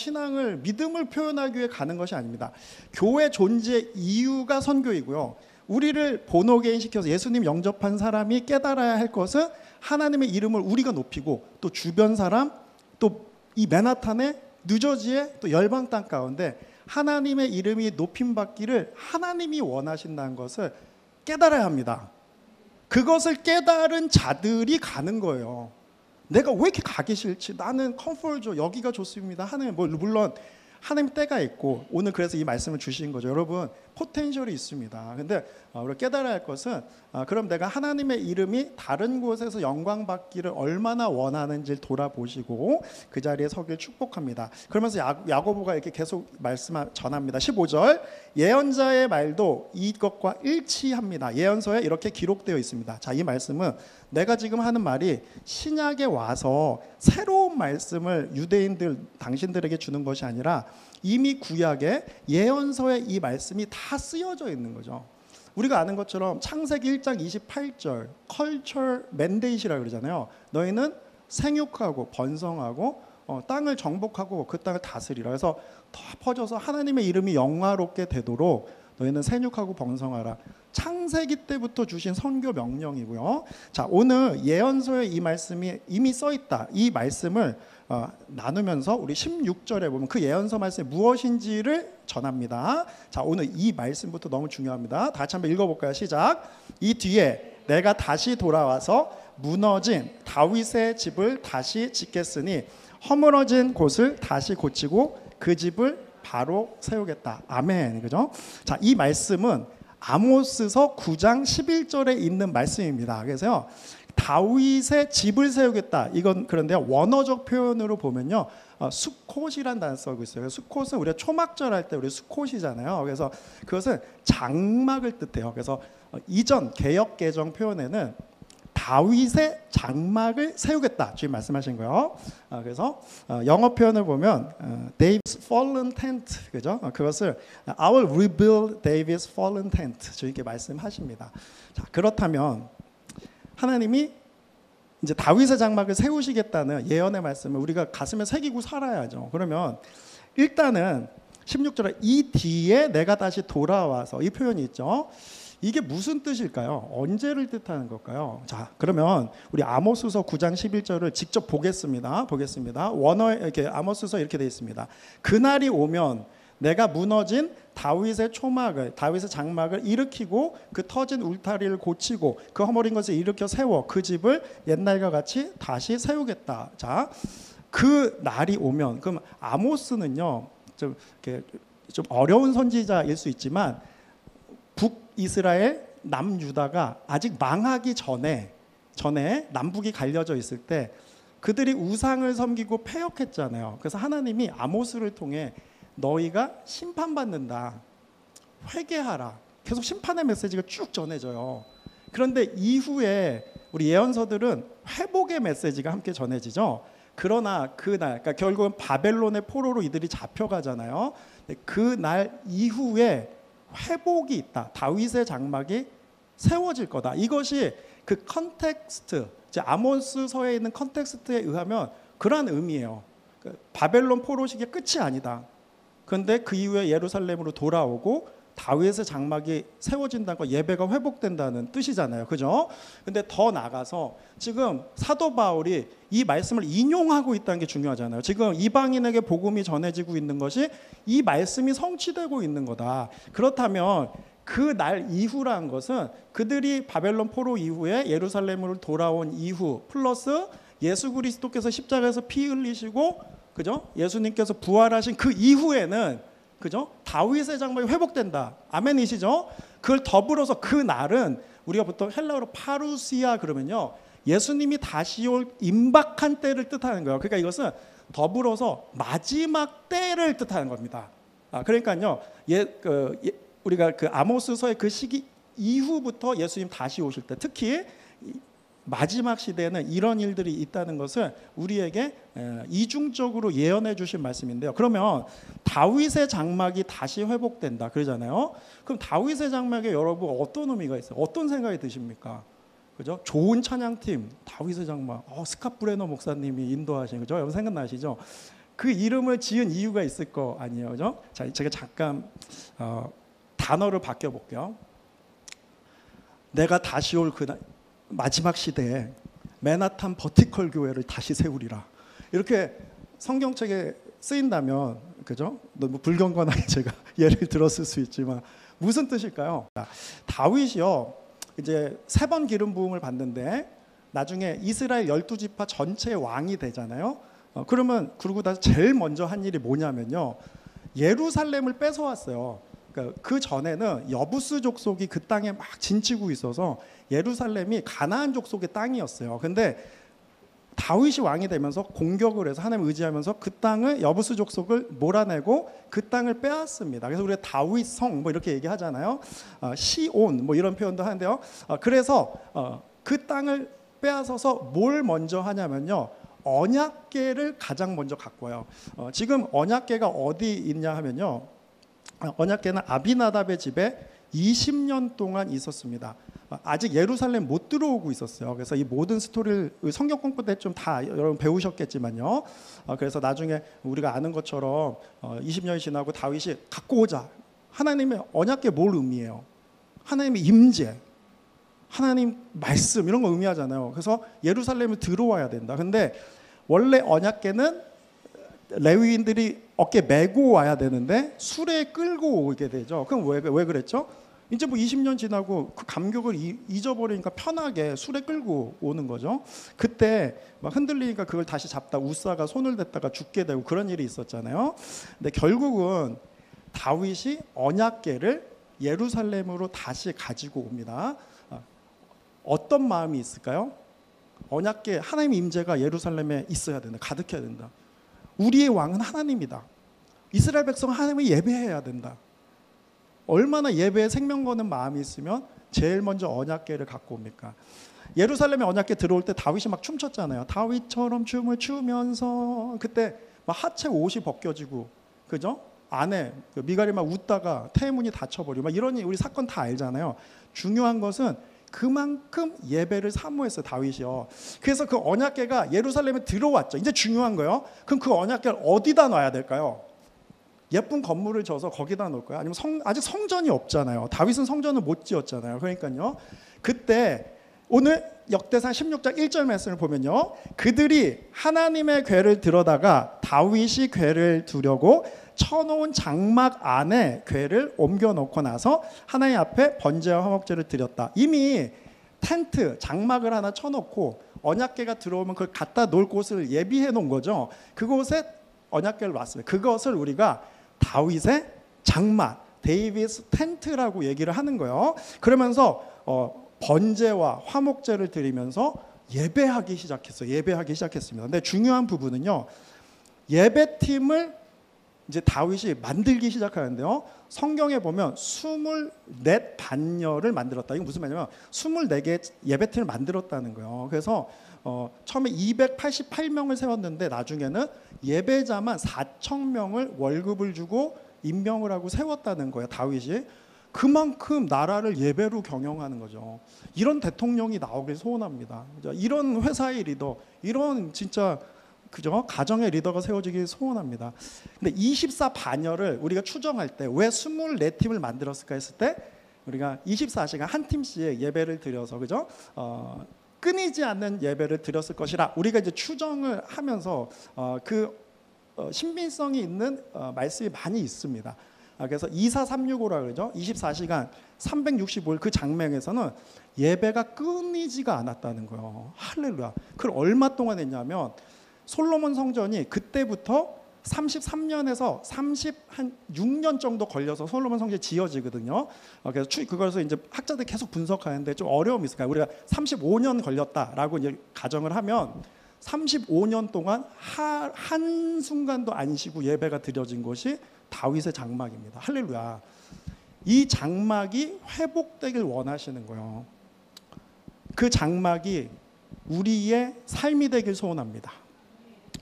믿음을 표현하기 위해 가는 것이 아닙니다. 교회 존재의 이유가 선교이고요. 우리를 본어게인 시켜서 예수님 영접한 사람이 깨달아야 할 것은 하나님의 이름을 우리가 높이고 또 주변 사람, 또 이 맨하탄의 뉴저지의 또 열방 땅 가운데 하나님의 이름이 높임받기를 하나님이 원하신다는 것을 깨달아야 합니다. 그것을 깨달은 자들이 가는 거예요. 내가 왜 이렇게 가기 싫지? 나는 컴포트 여기가 좋습니다. 하나님, 물론 하나님 때가 있고 오늘 그래서 이 말씀을 주신 거죠. 여러분 포텐셜이 있습니다. 근데 우리가 깨달아야 할 것은 그럼 내가 하나님의 이름이 다른 곳에서 영광 받기를 얼마나 원하는지를 돌아보시고 그 자리에 서길 축복합니다. 그러면서 야고보가 이렇게 계속 말씀 전합니다. 15절 예언자의 말도 이것과 일치합니다. 예언서에 이렇게 기록되어 있습니다. 자, 이 말씀은 내가 지금 하는 말이 신약에 와서 새로운 말씀을 유대인들 당신들에게 주는 것이 아니라 이미 구약에 예언서에 이 말씀이 다 쓰여져 있는 거죠. 우리가 아는 것처럼 창세기 1장 28절 컬처 맨데이트라고 그러잖아요. 너희는 생육하고 번성하고 땅을 정복하고 그 땅을 다스리라. 그래서 더 퍼져서 하나님의 이름이 영화롭게 되도록 너희는 생육하고 번성하라. 창세기 때부터 주신 선교 명령이고요. 자, 오늘 예언서에 이 말씀이 이미 써 있다. 이 말씀을 나누면서 우리 16절에 보면 그 예언서 말씀이 무엇인지를 전합니다. 자, 오늘 이 말씀부터 너무 중요합니다. 다 같이 한번 읽어볼까요? 시작. 이 뒤에 내가 다시 돌아와서 무너진 다윗의 집을 다시 짓겠으니 허물어진 곳을 다시 고치고 그 집을 바로 세우겠다. 아멘. 그죠? 자, 이 말씀은 아모스서 9장 11절에 있는 말씀입니다. 그래서요, 다윗의 집을 세우겠다. 이건 그런데 원어적 표현으로 보면요, 수콧이란 단어 쓰고 있어요. 수콧은 우리가 초막절 할 때 우리 수콧이잖아요. 그래서 그것은 장막을 뜻해요. 그래서 이전 개역 개정 표현에는 다윗의 장막을 세우겠다. 주님 말씀하신 거요. 그래서 영어 표현을 보면 David's fallen tent, 그죠? 그것을 I will rebuild David's fallen tent. 주님께 말씀하십니다. 자, 그렇다면 하나님이 이제 다윗의 장막을 세우시겠다는 예언의 말씀을 우리가 가슴에 새기고 살아야죠. 그러면 일단은 16절에 이 뒤에 내가 다시 돌아와서 이 표현이 있죠. 이게 무슨 뜻일까요? 언제를 뜻하는 걸까요? 자, 그러면 우리 아모스서 9장 11절을 직접 보겠습니다. 원어에 이렇게 아모스서 이렇게 되어 있습니다. 그날이 오면 내가 무너진 다윗의 장막을 일으키고 그 터진 울타리를 고치고 그 허물인 것을 일으켜 세워 그 집을 옛날과 같이 다시 세우겠다. 자, 그 날이 오면, 그럼 아모스는요 좀 어려운 선지자일 수 있지만 북이스라엘, 남유다가 아직 망하기 전에 남북이 갈려져 있을 때 그들이 우상을 섬기고 패역했잖아요. 그래서 하나님이 아모스를 통해 너희가 심판받는다, 회개하라, 계속 심판의 메시지가 쭉 전해져요. 그런데 이후에 우리 예언서들은 회복의 메시지가 함께 전해지죠. 그러나 그날, 그러니까 결국은 바벨론의 포로로 이들이 잡혀가잖아요. 그날 이후에 회복이 있다. 다윗의 장막이 세워질 거다. 이것이 그 컨텍스트, 아모스서에 있는 컨텍스트에 의하면 그러한 의미예요. 바벨론 포로 시기의 끝이 아니다. 그런데 그 이후에 예루살렘으로 돌아오고 다윗의 장막이 세워진다는 거, 예배가 회복된다는 뜻이잖아요. 그죠? 근데 더 나가서 지금 사도 바울이 이 말씀을 인용하고 있다는 게 중요하잖아요. 지금 이방인에게 복음이 전해지고 있는 것이 이 말씀이 성취되고 있는 거다. 그렇다면 그 날 이후라는 것은 그들이 바벨론 포로 이후에 예루살렘으로 돌아온 이후 플러스 예수 그리스도께서 십자가에서 피 흘리시고, 그죠? 예수님께서 부활하신 그 이후에는, 그죠? 다윗의 장막이 회복된다. 아멘이시죠? 그걸 더불어서 그 날은 우리가 보통 헬라어로 파루시아 그러면요, 예수님이 다시 올 임박한 때를 뜻하는 거예요. 그러니까 이것은 더불어서 마지막 때를 뜻하는 겁니다. 그러니까요, 우리가 그 아모스서의 그 시기 이후부터 예수님 다시 오실 때, 특히 마지막 시대에는 이런 일들이 있다는 것을 우리에게 이중적으로 예언해 주신 말씀인데요. 그러면 다윗의 장막이 다시 회복된다 그러잖아요. 그럼 다윗의 장막에 여러분 어떤 의미가 있어요? 어떤 생각이 드십니까? 그죠? 좋은 찬양팀 다윗의 장막, 스캇 브레너 목사님이 인도하신, 그죠? 여러분 생각나시죠? 그 이름을 지은 이유가 있을 거 아니에요, 그죠? 자, 제가 잠깐 단어를 바뀌어 볼게요. 내가 다시 올 그 마지막 시대에 맨하탄 버티컬 교회를 다시 세우리라. 이렇게 성경책에 쓰인다면, 그죠? 너무 불경건하게 제가 예를 들었을 수 있지만 무슨 뜻일까요? 다윗이요, 이제 3번 기름 부음을 받는데 나중에 이스라엘 12지파 전체의 왕이 되잖아요. 그리고 나서 제일 먼저 한 일이 뭐냐면요, 예루살렘을 뺏어왔어요. 그 전에는 여부스 족속이 그 땅에 막 진치고 있어서 예루살렘이 가나안 족속의 땅이었어요. 근데 다윗이 왕이 되면서 공격을 해서 하나님을 의지하면서 그 땅을, 여부스 족속을 몰아내고 그 땅을 빼앗습니다. 그래서 우리가 다윗성 뭐 이렇게 얘기하잖아요. 시온 뭐 이런 표현도 하는데요. 그래서 그 땅을 빼앗아서 뭘 먼저 하냐면요, 언약궤를 가장 먼저 갖고 와요. 지금 언약궤가 어디 있냐 하면요, 언약궤는 아비나답의 집에 20년 동안 있었습니다. 아직 예루살렘 못 들어오고 있었어요. 그래서 이 모든 스토리를 성경 공부 때 좀 다 여러분 배우셨겠지만요. 그래서 나중에 우리가 아는 것처럼 20년이 지나고 다윗이 갖고 오자. 하나님의 언약궤 뭘 의미해요? 하나님의 임재, 하나님 말씀 이런 거 의미하잖아요. 그래서 예루살렘에 들어와야 된다. 근데 원래 언약궤는 레위인들이 어깨 메고 와야 되는데 수레에 끌고 오게 되죠. 그럼 왜 그랬죠? 이제 뭐 20년 지나고 그 감격을 잊어버리니까 편하게 수레 끌고 오는 거죠. 그때 막 흔들리니까 그걸 다시 잡다 우사가 손을 댔다가 죽게 되고 그런 일이 있었잖아요. 근데 결국은 다윗이 언약궤를 예루살렘으로 다시 가지고 옵니다. 어떤 마음이 있을까요? 언약궤, 하나님의 임재가 예루살렘에 있어야 된다. 가득해야 된다. 우리의 왕은 하나님이다. 이스라엘 백성은 하나님을 예배해야 된다. 얼마나 예배에 생명 거는 마음이 있으면 제일 먼저 언약궤를 갖고 옵니까? 예루살렘에 언약궤 들어올 때 다윗이 막 춤췄잖아요. 다윗처럼 춤을 추면서 그때 막 하체 옷이 벗겨지고, 그죠? 안에 미갈이 막 웃다가 태문이 닫혀버리고 막 이런 우리 사건 다 알잖아요. 중요한 것은 그만큼 예배를 사모했어요, 다윗이요. 그래서 그 언약궤가 예루살렘에 들어왔죠. 이제 중요한 거예요. 그럼 그 언약궤를 어디다 놔야 될까요? 예쁜 건물을 져서 거기다 놓을까요? 아니면 아직 성전이 없잖아요. 다윗은 성전을 못 지었잖아요. 그러니까요, 그때 오늘 역대상 16장 1절 말씀을 보면요, 그들이 하나님의 궤를 들어다가 다윗이 궤를 두려고 쳐놓은 장막 안에 궤를 옮겨놓고 나서 하나님 앞에 번제와 화목제를 드렸다. 이미 텐트, 장막을 하나 쳐놓고 언약궤가 들어오면 그걸 갖다 놓을 곳을 예비해 놓은 거죠. 그곳에 언약궤를 놨습니다. 그것을 우리가 다윗의 장막, 데이비스 텐트라고 얘기를 하는 거예요. 그러면서 번제와 화목제를 드리면서 예배하기 시작했습니다. 근데 중요한 부분은요, 예배팀을 이제 다윗이 만들기 시작하는데요, 성경에 보면 24 반열을 만들었다. 이게 무슨 말이냐면 24개의 예배팀을 만들었다는 거예요. 그래서 처음에 288명을 세웠는데 나중에는 예배자만 4,000명을 월급을 주고 임명을 하고 세웠다는 거예요. 다윗이. 그만큼 나라를 예배로 경영하는 거죠. 이런 대통령이 나오길 소원합니다. 이런 회사의 리더, 이런 진짜 그죠? 가정의 리더가 세워지길 소원합니다. 근데 24 반열을 우리가 추정할 때 왜 24팀을 만들었을까 했을 때 우리가 24시간 한 팀씩 예배를 드려서 그죠? 끊이지 않는 예배를 드렸을 것이라 우리가 이제 추정을 하면서 신빙성이 있는 말씀이 많이 있습니다. 그래서 24365라 그러죠. 24시간 365일 그 장면에서는 예배가 끊이지가 않았다는 거예요. 할렐루야. 그걸 얼마 동안 했냐면 솔로몬 성전이 그때부터 33년에서 36년 정도 걸려서 솔로몬 성전이 지어지거든요. 그래서 그것을 이제 학자들이 계속 분석하는데 좀 어려움이 있을까요? 우리가 35년 걸렸다라고 이제 가정을 하면 35년 동안 한 순간도 안 쉬고 예배가 드려진 것이 다윗의 장막입니다. 할렐루야. 이 장막이 회복되길 원하시는 거예요. 그 장막이 우리의 삶이 되길 소원합니다.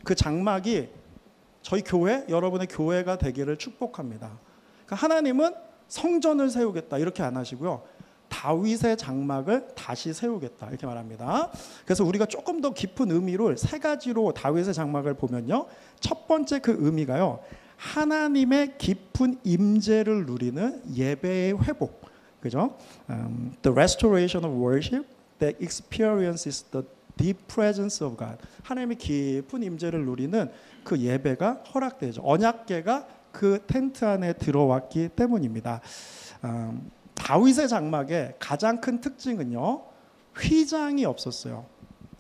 그 장막이 저희 교회, 여러분의 교회가 되기를 축복합니다. 그러니까 하나님은 성전을 세우겠다 이렇게 안 하시고요. 다윗의 장막을 다시 세우겠다 이렇게 말합니다. 그래서 우리가 조금 더 깊은 의미를 세 가지로 다윗의 장막을 보면요. 첫 번째 그 의미가요. 하나님의 깊은 임재를 누리는 예배의 회복. 그죠? The restoration of worship that experiences the deep presence of God. 하나님의 깊은 임재를 누리는 그 예배가 허락되죠. 언약궤가 그 텐트 안에 들어왔기 때문입니다. 다윗의 장막의 가장 큰 특징은요. 휘장이 없었어요.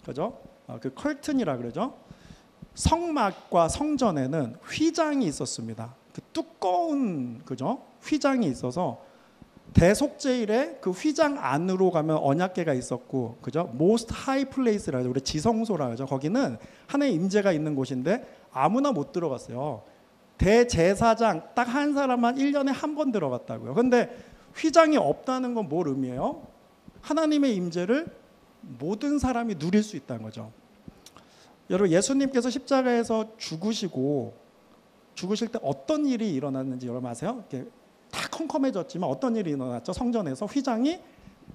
그죠? 그 커튼이라 그러죠. 성막과 성전에는 휘장이 있었습니다. 그 두꺼운 그죠? 휘장이 있어서 대속제일에 그 휘장 안으로 가면 언약궤가 있었고, 그죠? Most High Place라 하죠. 우리 지성소라 하죠. 거기는 하나님의 임재가 있는 곳인데 아무나 못 들어갔어요. 대제사장 딱 한 사람만 1년에 한 번 들어갔다고요. 근데 휘장이 없다는 건 뭘 의미해요? 하나님의 임재를 모든 사람이 누릴 수 있다는 거죠. 여러분, 예수님께서 십자가에서 죽으실 때 어떤 일이 일어났는지 여러분 아세요? 이렇게 다 컴컴해졌지만 어떤 일이 일어났죠? 성전에서 휘장이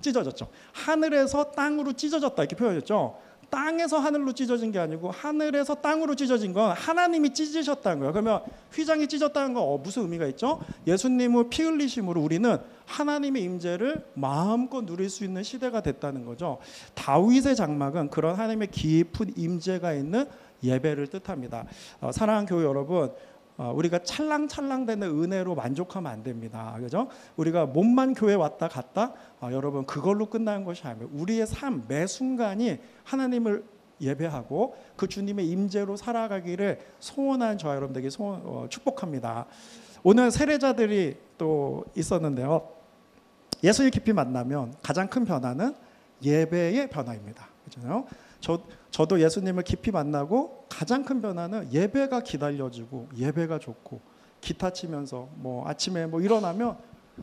찢어졌죠. 하늘에서 땅으로 찢어졌다 이렇게 표현했죠. 땅에서 하늘로 찢어진 게 아니고 하늘에서 땅으로 찢어진 건 하나님이 찢으셨다는 거예요. 그러면 휘장이 찢었다는 건 무슨 의미가 있죠? 예수님의 피 흘리심으로 우리는 하나님의 임재를 마음껏 누릴 수 있는 시대가 됐다는 거죠. 다윗의 장막은 그런 하나님의 깊은 임재가 있는 예배를 뜻합니다. 사랑하는 교회 여러분, 우리가 찰랑찰랑되는 은혜로 만족하면 안 됩니다. 그죠? 우리가 몸만 교회 왔다 갔다 여러분 그걸로 끝나는 것이 아니에요. 우리의 삶 매 순간이 하나님을 예배하고 그 주님의 임재로 살아가기를 소원한 저와 여러분들에게 축복합니다. 오늘 세례자들이 또 있었는데요. 예수를 깊이 만나면 가장 큰 변화는 예배의 변화입니다. 그렇잖아요. 저도 예수님을 깊이 만나고 가장 큰 변화는 예배가 기다려지고 예배가 좋고 기타 치면서 아침에 일어나면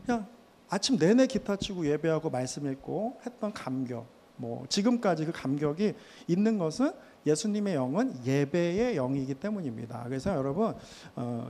그냥 아침 내내 기타 치고 예배하고 말씀 읽고 했던 감격, 지금까지 그 감격이 있는 것은 예수님의 영은 예배의 영이기 때문입니다. 그래서 여러분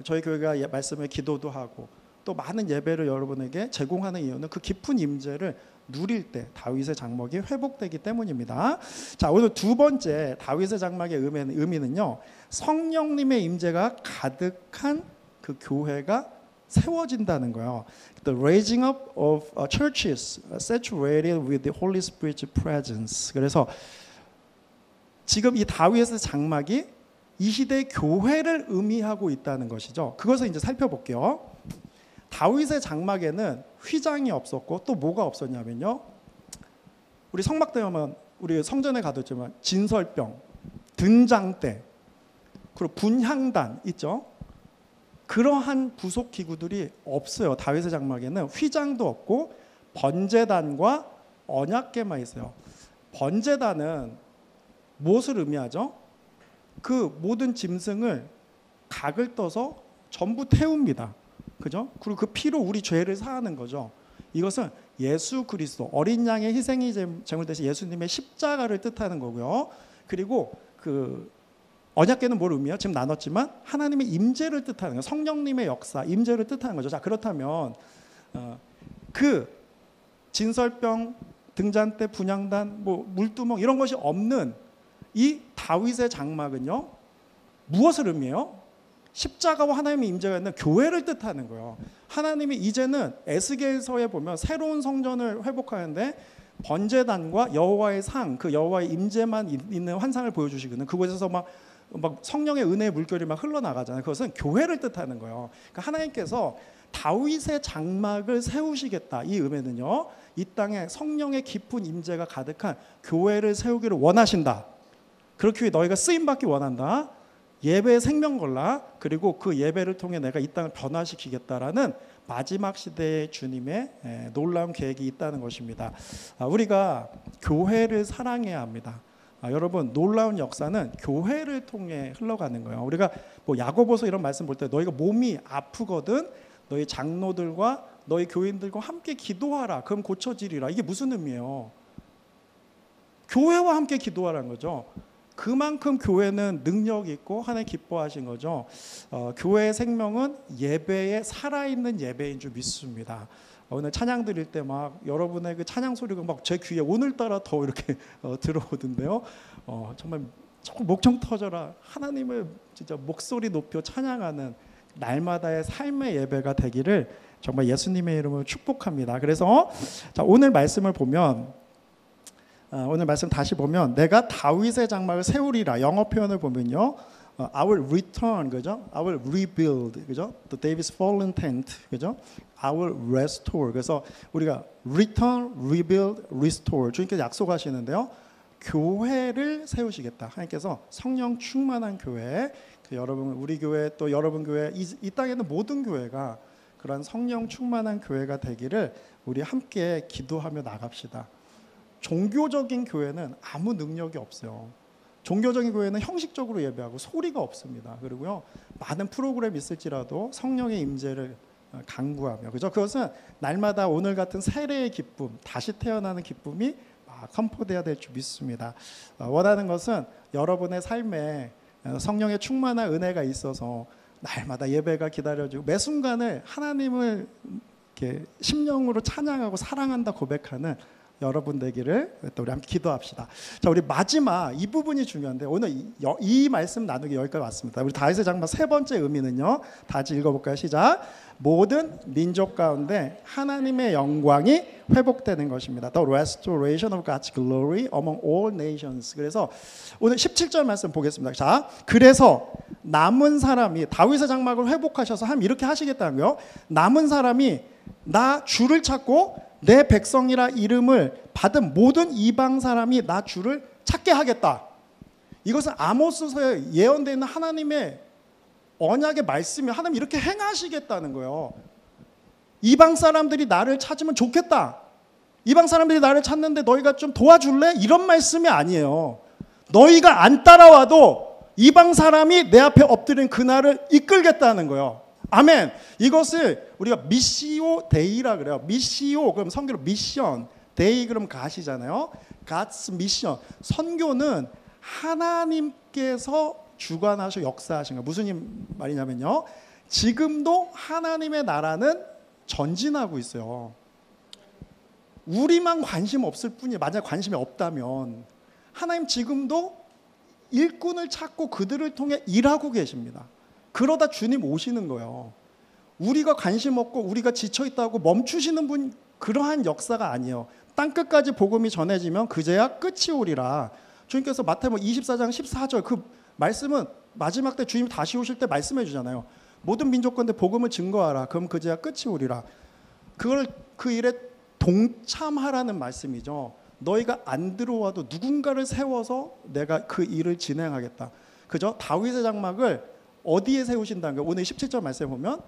저희 교회가 말씀에 기도도 하고 또 많은 예배를 여러분에게 제공하는 이유는 그 깊은 임재를 누릴 때 다윗의 장막이 회복되기 때문입니다. 자, 오늘 두 번째 다윗의 장막의 의미는요. 성령님의 임재가 가득한 그 교회가 세워진다는 거예요. The raising up of churches saturated with the Holy Spirit's presence. 그래서 지금 이 다윗의 장막이 이 시대의 교회를 의미하고 있다는 것이죠. 그것을 이제 살펴볼게요. 다윗의 장막에는 휘장이 없었고 또 뭐가 없었냐면요. 우리 성막대 하면 우리 성전에 가뒀지만 진설병, 등장대, 그리고 분향단 있죠. 그러한 부속 기구들이 없어요. 다윗의 장막에는 휘장도 없고 번제단과 언약궤만 있어요. 번제단은 무엇을 의미하죠? 그 모든 짐승을 각을 떠서 전부 태웁니다. 그죠? 그리고 그 피로 우리 죄를 사하는 거죠. 이것은 예수 그리스도 어린 양의 희생이 제물 대신 예수님의 십자가를 뜻하는 거고요. 그리고 그 언약궤는 뭘 의미해요? 지금 나눴지만 하나님의 임재를 뜻하는 거예요. 성령님의 역사, 임재를 뜻하는 거죠. 자, 그렇다면 그 진설병, 등잔대, 분향단, 뭐 물두멍 이런 것이 없는 이 다윗의 장막은요, 무엇을 의미해요? 십자가와 하나님의 임재가 있는 교회를 뜻하는 거예요. 하나님이 이제는 에스겔서에 보면 새로운 성전을 회복하는데 번제단과 여호와의 상, 그 여호와의 임재만 있는 환상을 보여주시거든요. 그곳에서 막 성령의 은혜의 물결이 막 흘러나가잖아요. 그것은 교회를 뜻하는 거예요. 그러니까 하나님께서 다윗의 장막을 세우시겠다. 이 의미는요, 이 땅에 성령의 깊은 임재가 가득한 교회를 세우기를 원하신다. 그렇기 위해 너희가 쓰임받기 원한다. 예배에 생명 걸라. 그리고 그 예배를 통해 내가 이 땅을 변화시키겠다라는 마지막 시대의 주님의 놀라운 계획이 있다는 것입니다. 우리가 교회를 사랑해야 합니다. 여러분, 놀라운 역사는 교회를 통해 흘러가는 거예요. 우리가 뭐 야고보서 이런 말씀 볼 때 너희가 몸이 아프거든 너희 장로들과 너희 교인들과 함께 기도하라. 그럼 고쳐지리라. 이게 무슨 의미예요? 교회와 함께 기도하라는 거죠. 그만큼 교회는 능력이 있고 하나님 기뻐하신 거죠. 교회의 생명은 예배에 살아있는 예배인 줄 믿습니다. 오늘 찬양 드릴 때 막 여러분의 그 찬양 소리가 막 제 귀에 오늘따라 더 이렇게 들어오던데요. 정말 목청 터져라. 하나님을 진짜 목소리 높여 찬양하는 날마다의 삶의 예배가 되기를 정말 예수님의 이름으로 축복합니다. 그래서 자, 오늘 말씀을 보면 오늘 말씀 다시 보면 내가 다윗의 장막을 세우리라. 영어 표현을 보면요, I will return, 그죠? I will rebuild, 그죠? The David's fallen tent, 그죠? I will restore. 그래서 우리가 return, rebuild, restore 주님께서 약속하시는데요, 교회를 세우시겠다. 하나님께서 성령 충만한 교회, 여러분 우리 교회 또 여러분 교회 이 땅에 있는 모든 교회가 그런 성령 충만한 교회가 되기를 우리 함께 기도하며 나갑시다. 종교적인 교회는 아무 능력이 없어요. 종교적인 교회는 형식적으로 예배하고 소리가 없습니다. 그리고요, 많은 프로그램이 있을지라도 성령의 임재를 강구하며, 그죠? 그것은 날마다 오늘 같은 세례의 기쁨, 다시 태어나는 기쁨이 선포돼야 될 줄 믿습니다. 원하는 것은 여러분의 삶에 성령의 충만한 은혜가 있어서 날마다 예배가 기다려지고 매 순간을 하나님을 이렇게 심령으로 찬양하고 사랑한다 고백하는 여러분 되기를 또 우리 함께 기도합시다. 자, 우리 마지막 이 부분이 중요한데 오늘 이 말씀 나누기 여기까지 왔습니다. 우리 다윗의 장막 세 번째 의미는요, 다 같이 읽어볼까요? 시작. 모든 민족 가운데 하나님의 영광이 회복되는 것입니다. The restoration of God's glory among all nations. 그래서 오늘 17절 말씀 보겠습니다. 자, 그래서 남은 사람이 다윗의 장막을 회복하셔서 이렇게 하시겠다는 거예요. 남은 사람이 나 주를 찾고 내 백성이라 이름을 받은 모든 이방 사람이 나 주를 찾게 하겠다. 이것은 아모스서에 예언되어 있는 하나님의 언약의 말씀이 하나님 이렇게 행하시겠다는 거예요. 이방 사람들이 나를 찾으면 좋겠다. 이방 사람들이 나를 찾는데 너희가 좀 도와줄래? 이런 말씀이 아니에요. 너희가 안 따라와도 이방 사람이 내 앞에 엎드린 그날을 이끌겠다는 거예요. 아멘. 이것을 우리가 미시오 데이라 그래요. 미시오 그럼 선교로 미션, 데이 그럼 갓이잖아요. God's mission. 선교는 하나님께서 주관하셔 역사하신 거예요. 무슨 말이냐면요, 지금도 하나님의 나라는 전진하고 있어요. 우리만 관심 없을 뿐이에요. 만약 관심이 없다면 하나님 지금도 일꾼을 찾고 그들을 통해 일하고 계십니다. 그러다 주님 오시는 거예요. 우리가 관심 없고 우리가 지쳐있다고 멈추시는 분, 그러한 역사가 아니에요. 땅끝까지 복음이 전해지면 그제야 끝이 오리라. 주님께서 마태복음 24장 14절 그 말씀은 마지막 때 주님 다시 오실 때 말씀해 주잖아요. 모든 민족 가운데 복음을 증거하라. 그럼 그제야 끝이 오리라. 그걸 그 일에 동참하라는 말씀이죠. 너희가 안 들어와도 누군가를 세워서 내가 그 일을 진행하겠다. 그죠? 다윗의 장막을 어디에 세우신다는 거예요? 오늘 17절 말씀에 보면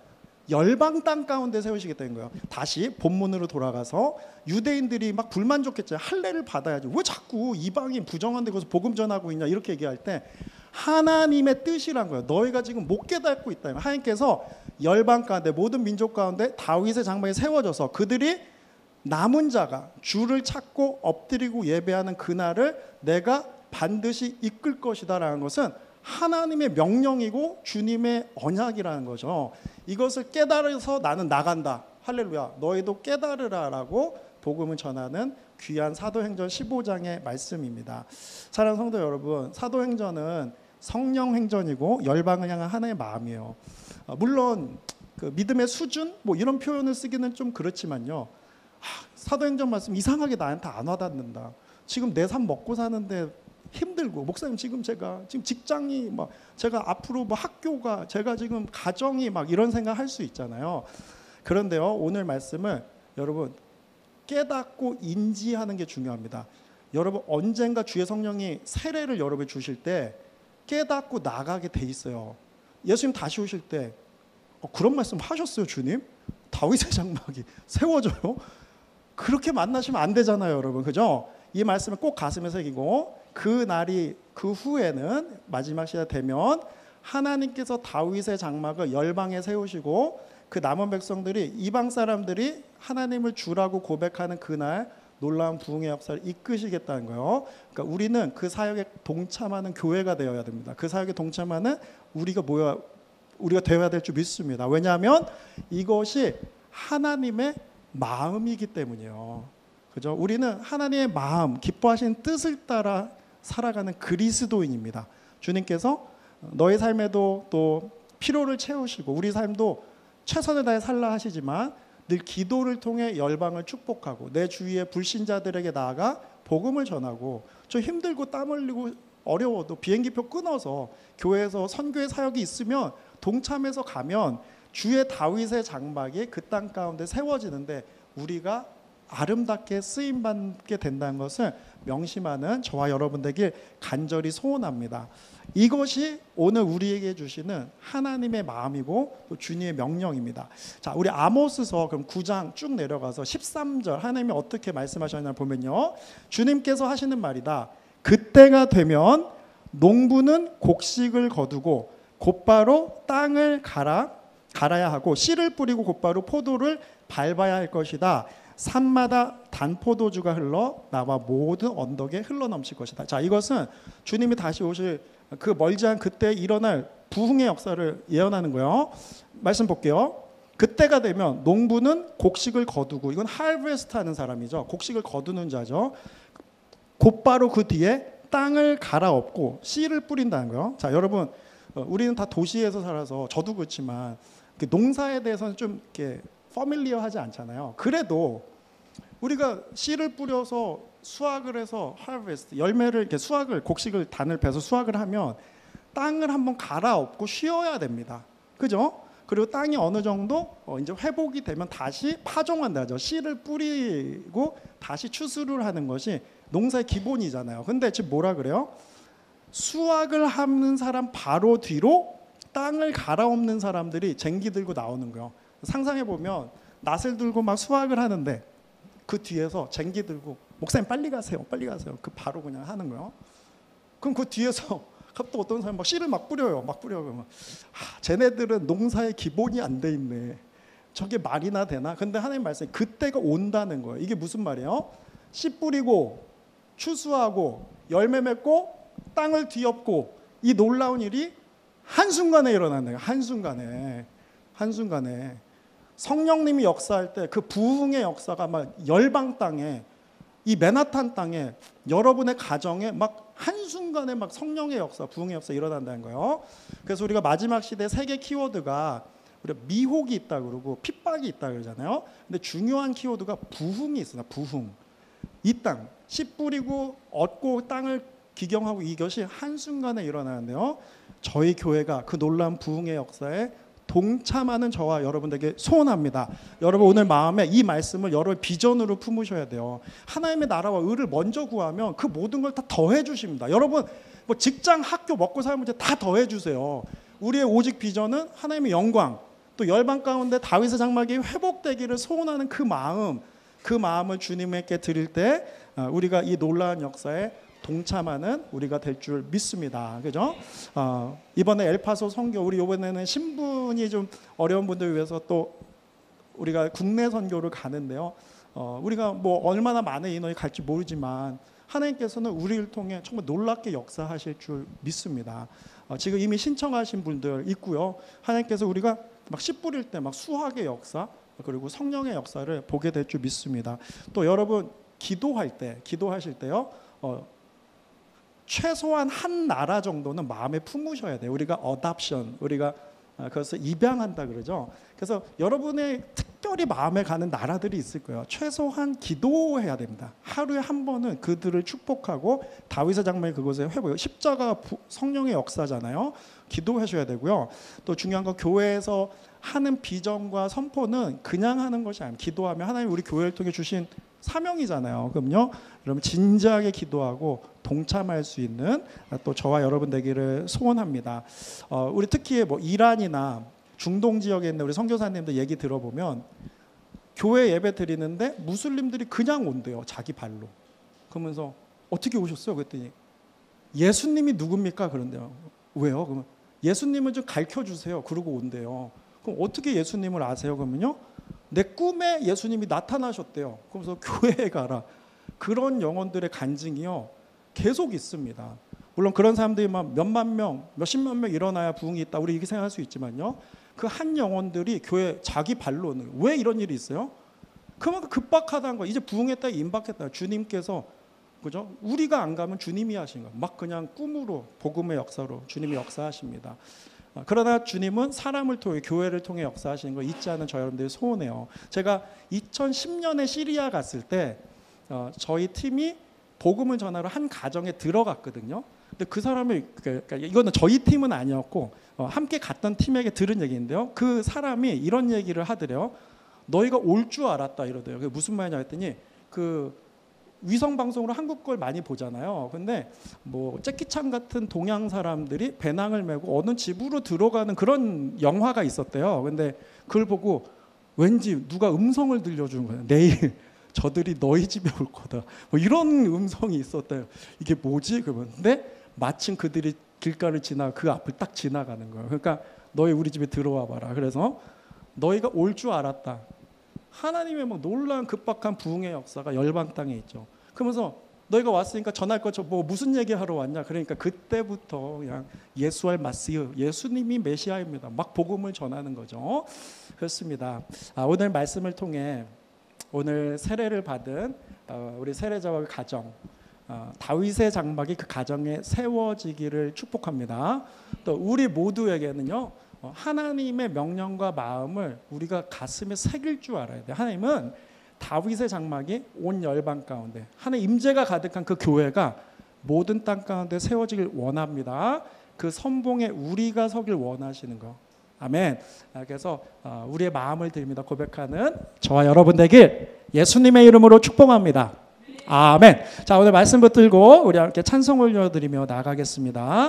열방 땅 가운데 세우시겠다는 거예요. 다시 본문으로 돌아가서 유대인들이 막 불만족했죠. 할례를 받아야지. 왜 자꾸 이방인 부정한 데 가서 복음 전하고 있냐 이렇게 얘기할 때 하나님의 뜻이란 거예요. 너희가 지금 못 깨닫고 있다. 하나님께서 열방 가운데 모든 민족 가운데 다윗의 장막에 세워져서 그들이 남은 자가 주를 찾고 엎드리고 예배하는 그날을 내가 반드시 이끌 것이다라는 것은 하나님의 명령이고 주님의 언약이라는 거죠. 이것을 깨달아서 나는 나간다. 할렐루야. 너희도 깨달으라라고 복음을 전하는 귀한 사도행전 15장의 말씀입니다. 사랑하는 성도 여러분, 사도행전은 성령 행전이고 열방을 향한 하나의 마음이에요. 물론 그 믿음의 수준 뭐 이런 표현을 쓰기는 좀 그렇지만요. 사도행전 말씀 이상하게 나한테 안 와닿는다. 지금 내 삶 먹고 사는데 힘들고, 목사님 지금 제가 지금 직장이 막 제가 앞으로 뭐 학교가 제가 지금 가정이 막 이런 생각 할 수 있잖아요. 그런데요, 오늘 말씀을 여러분 깨닫고 인지하는 게 중요합니다. 여러분 언젠가 주의 성령이 세례를 여러분에 주실 때 깨닫고 나가게 돼 있어요. 예수님 다시 오실 때 그런 말씀 하셨어요, 주님? 다윗의 장막이 세워져요? 그렇게 만나시면 안 되잖아요, 여러분. 그죠? 이 말씀을 꼭 가슴에 새기고, 그 날이 그 후에는 마지막 시대 되면 하나님께서 다윗의 장막을 열방에 세우시고 그 남은 백성들이, 이방 사람들이 하나님을 주라고 고백하는 그날 놀라운 부흥의 역사를 이끄시겠다는 거예요. 그러니까 우리는 그 사역에 동참하는 교회가 되어야 됩니다. 그 사역에 동참하는 우리가 되어야 될 줄 믿습니다. 왜냐하면 이것이 하나님의 마음이기 때문이에요. 그죠? 우리는 하나님의 마음, 기뻐하시는 뜻을 따라 살아가는 그리스도인입니다. 주님께서 너의 삶에도 또 피로를 채우시고 우리 삶도 최선을 다해 살라 하시지만 늘 기도를 통해 열방을 축복하고 내 주위의 불신자들에게 나아가 복음을 전하고, 좀 힘들고 땀 흘리고 어려워도 비행기표 끊어서 교회에서 선교의 사역이 있으면 동참해서 가면 주의 다윗의 장막이 그 땅 가운데 세워지는데 우리가 아름답게 쓰임받게 된다는 것을 명심하는 저와 여러분들에게 간절히 소원합니다. 이것이 오늘 우리에게 주시는 하나님의 마음이고 또 주님의 명령입니다. 자, 우리 아모스서 그럼 9장 쭉 내려가서 13절 하나님이 어떻게 말씀하셨나 보면요, 주님께서 하시는 말이다. 그때가 되면 농부는 곡식을 거두고 곧바로 땅을 갈아야 하고 씨를 뿌리고 곧바로 포도를 밟아야 할 것이다. 산마다 단포도주가 흘러 나와 모든 언덕에 흘러넘칠 것이다. 자, 이것은 주님이 다시 오실 그 멀지 않은 그때 일어날 부흥의 역사를 예언하는 거예요. 말씀 볼게요. 그때가 되면 농부는 곡식을 거두고, 이건 하르베스트 하는 사람이죠. 곡식을 거두는 자죠. 곧바로 그 뒤에 땅을 갈아엎고 씨를 뿌린다는 거예요. 자, 여러분, 우리는 다 도시에서 살아서 저도 그렇지만 농사에 대해서는 좀 이렇게 퍼밀리어하지 않잖아요. 그래도 우리가 씨를 뿌려서 수확을 해서 하르베스트, 열매를 이렇게 수확을, 곡식을 단을 베서 수확을 하면 땅을 한번 갈아엎고 쉬어야 됩니다. 그죠? 그리고 땅이 어느 정도 이제 회복이 되면 다시 파종한다죠. 씨를 뿌리고 다시 추수를 하는 것이 농사의 기본이잖아요. 근데 지금 뭐라 그래요? 수확을 하는 사람 바로 뒤로 땅을 갈아엎는 사람들이 쟁기 들고 나오는 거예요. 상상해 보면 낫을 들고 막 수확을 하는데 그 뒤에서 쟁기 들고 목사님 빨리 가세요, 빨리 가세요. 그 바로 그냥 하는 거예요. 그럼 그 뒤에서 또 어떤 사람 막 씨를 막 뿌려요, 막 뿌려요. 쟤네들은 농사의 기본이 안 돼 있네. 저게 말이나 되나? 근데 하나님 말씀이 그때가 온다는 거예요. 이게 무슨 말이에요? 씨 뿌리고 추수하고 열매 맺고 땅을 뒤엎고 이 놀라운 일이 한순간에 일어나는 거예요. 한순간에 성령님이 역사할 때 그 부흥의 역사가 막 열방 땅에, 이 맨하탄 땅에, 여러분의 가정에 막 한순간에 막 성령의 역사, 부흥의 역사 일어난다는 거예요. 그래서 우리가 마지막 시대 세계 키워드가 우리가 미혹이 있다 그러고 핍박이 있다 그러잖아요. 근데 중요한 키워드가 부흥이 있어요. 부흥. 이 땅, 씨 뿌리고 얻고 땅을 기경하고 이것이 한순간에 일어나는데요. 저희 교회가 그 놀라운 부흥의 역사에 동참하는 저와 여러분들에게 소원합니다. 여러분 오늘 마음에 이 말씀을 여러분 비전으로 품으셔야 돼요. 하나님의 나라와 의를 먼저 구하면 그 모든 걸 다 더해 주십니다. 여러분 뭐 직장, 학교, 먹고 사는 문제 다 더해 주세요. 우리의 오직 비전은 하나님의 영광, 또 열방 가운데 다윗의 장막이 회복되기를 소원하는 그 마음을 주님께 드릴 때 우리가 이 놀라운 역사에 동참하는 우리가 될 줄 믿습니다. 그죠? 이번에 엘파소 선교, 우리 이번에는 신분이 좀 어려운 분들 위해서 또 우리가 국내 선교를 가는데요. 우리가 뭐 얼마나 많은 인원이 갈지 모르지만 하나님께서는 우리를 통해 정말 놀랍게 역사하실 줄 믿습니다. 지금 이미 신청하신 분들 있고요. 하나님께서 우리가 막 씨 뿌릴 때 막 수학의 역사 그리고 성령의 역사를 보게 될 줄 믿습니다. 또 여러분 기도하실 때요. 최소한 한 나라 정도는 마음에 품으셔야 돼요. 우리가 어답션, 우리가 그것을 입양한다 그러죠. 그래서 여러분의 특별히 마음에 가는 나라들이 있을 거예요. 최소한 기도해야 됩니다. 하루에 한 번은 그들을 축복하고 다윗의 장막이 그곳에 회복해요. 십자가 성령의 역사잖아요. 기도하셔야 되고요. 또 중요한 건 교회에서 하는 비전과 선포는 그냥 하는 것이 아니에요. 기도하면 하나님 우리 교회를 통해 주신 사명이잖아요. 그럼요. 여러분 진지하게 기도하고 동참할 수 있는 또 저와 여러분 되기를 소원합니다. 우리 특히 뭐 이란이나 중동 지역에 있는 우리 선교사님들 얘기 들어보면 교회 예배 드리는데 무슬림들이 그냥 온대요. 자기 발로. 그러면서 어떻게 오셨어요? 그랬더니 예수님이 누굽니까? 그런데요. 왜요? 그러면 예수님을 좀 가르쳐 주세요. 그러고 온대요. 그럼 어떻게 예수님을 아세요? 그러면요. 내 꿈에 예수님이 나타나셨대요. 그러면서 교회에 가라. 그런 영혼들의 간증이요. 계속 있습니다. 물론 그런 사람들이 막 몇만 명, 몇십만 명 일어나야 부흥이 있다. 우리 이렇게 생각할 수 있지만요. 그 한 영혼들이 교회 자기 발로는 왜 이런 일이 있어요? 그만큼 급박하다는 거. 이제 부흥했다, 임박했다. 주님께서 그죠? 우리가 안 가면 주님이 하신 거. 막 그냥 꿈으로 복음의 역사로 주님이 역사하십니다. 그러나 주님은 사람을 통해 교회를 통해 역사하시는 거 잊지 않은 저 여러분들이 소원해요. 제가 2010년에 시리아 갔을 때 저희 팀이 복음을 전하러 한 가정에 들어갔거든요. 근데 그 사람이 그러니까 이거는 저희 팀은 아니었고 함께 갔던 팀에게 들은 얘기인데요. 그 사람이 이런 얘기를 하더래요. 너희가 올 줄 알았다 이러대요. 그게 무슨 말이냐 했더니 그 위성 방송으로 한국 걸 많이 보잖아요. 근데 뭐 재키찬 같은 동양 사람들이 배낭을 메고 어느 집으로 들어가는 그런 영화가 있었대요. 근데 그걸 보고 왠지 누가 음성을 들려주는 거예요. 내일 저들이 너희 집에 올 거다. 뭐 이런 음성이 있었대요. 이게 뭐지? 그런데 마침 그들이 길가를 지나 그 앞을 딱 지나가는 거예요. 그러니까 너희 우리 집에 들어와 봐라. 그래서 너희가 올 줄 알았다. 하나님의 막 놀라운 급박한 부흥의 역사가 열방 땅에 있죠. 그러면서 너희가 왔으니까 전할 것 뭐 무슨 얘기하러 왔냐. 그러니까 그때부터 그냥 예수할 마시유, 예수님이 메시아입니다. 막 복음을 전하는 거죠. 그렇습니다. 오늘 말씀을 통해 오늘 세례를 받은 우리 세례자와 가정, 다윗의 장막이 그 가정에 세워지기를 축복합니다. 또 우리 모두에게는요. 하나님의 명령과 마음을 우리가 가슴에 새길 줄 알아야 돼요. 하나님은 다윗의 장막이 온 열방 가운데 하나님 임재가 가득한 그 교회가 모든 땅 가운데 세워지길 원합니다. 그 선봉에 우리가 서길 원하시는 거. 아멘. 그래서 우리의 마음을 드립니다. 고백하는 저와 여러분 되길 예수님의 이름으로 축복합니다. 아멘. 자, 오늘 말씀 붙들고 우리 함께 찬송 올려드리며 나아가겠습니다.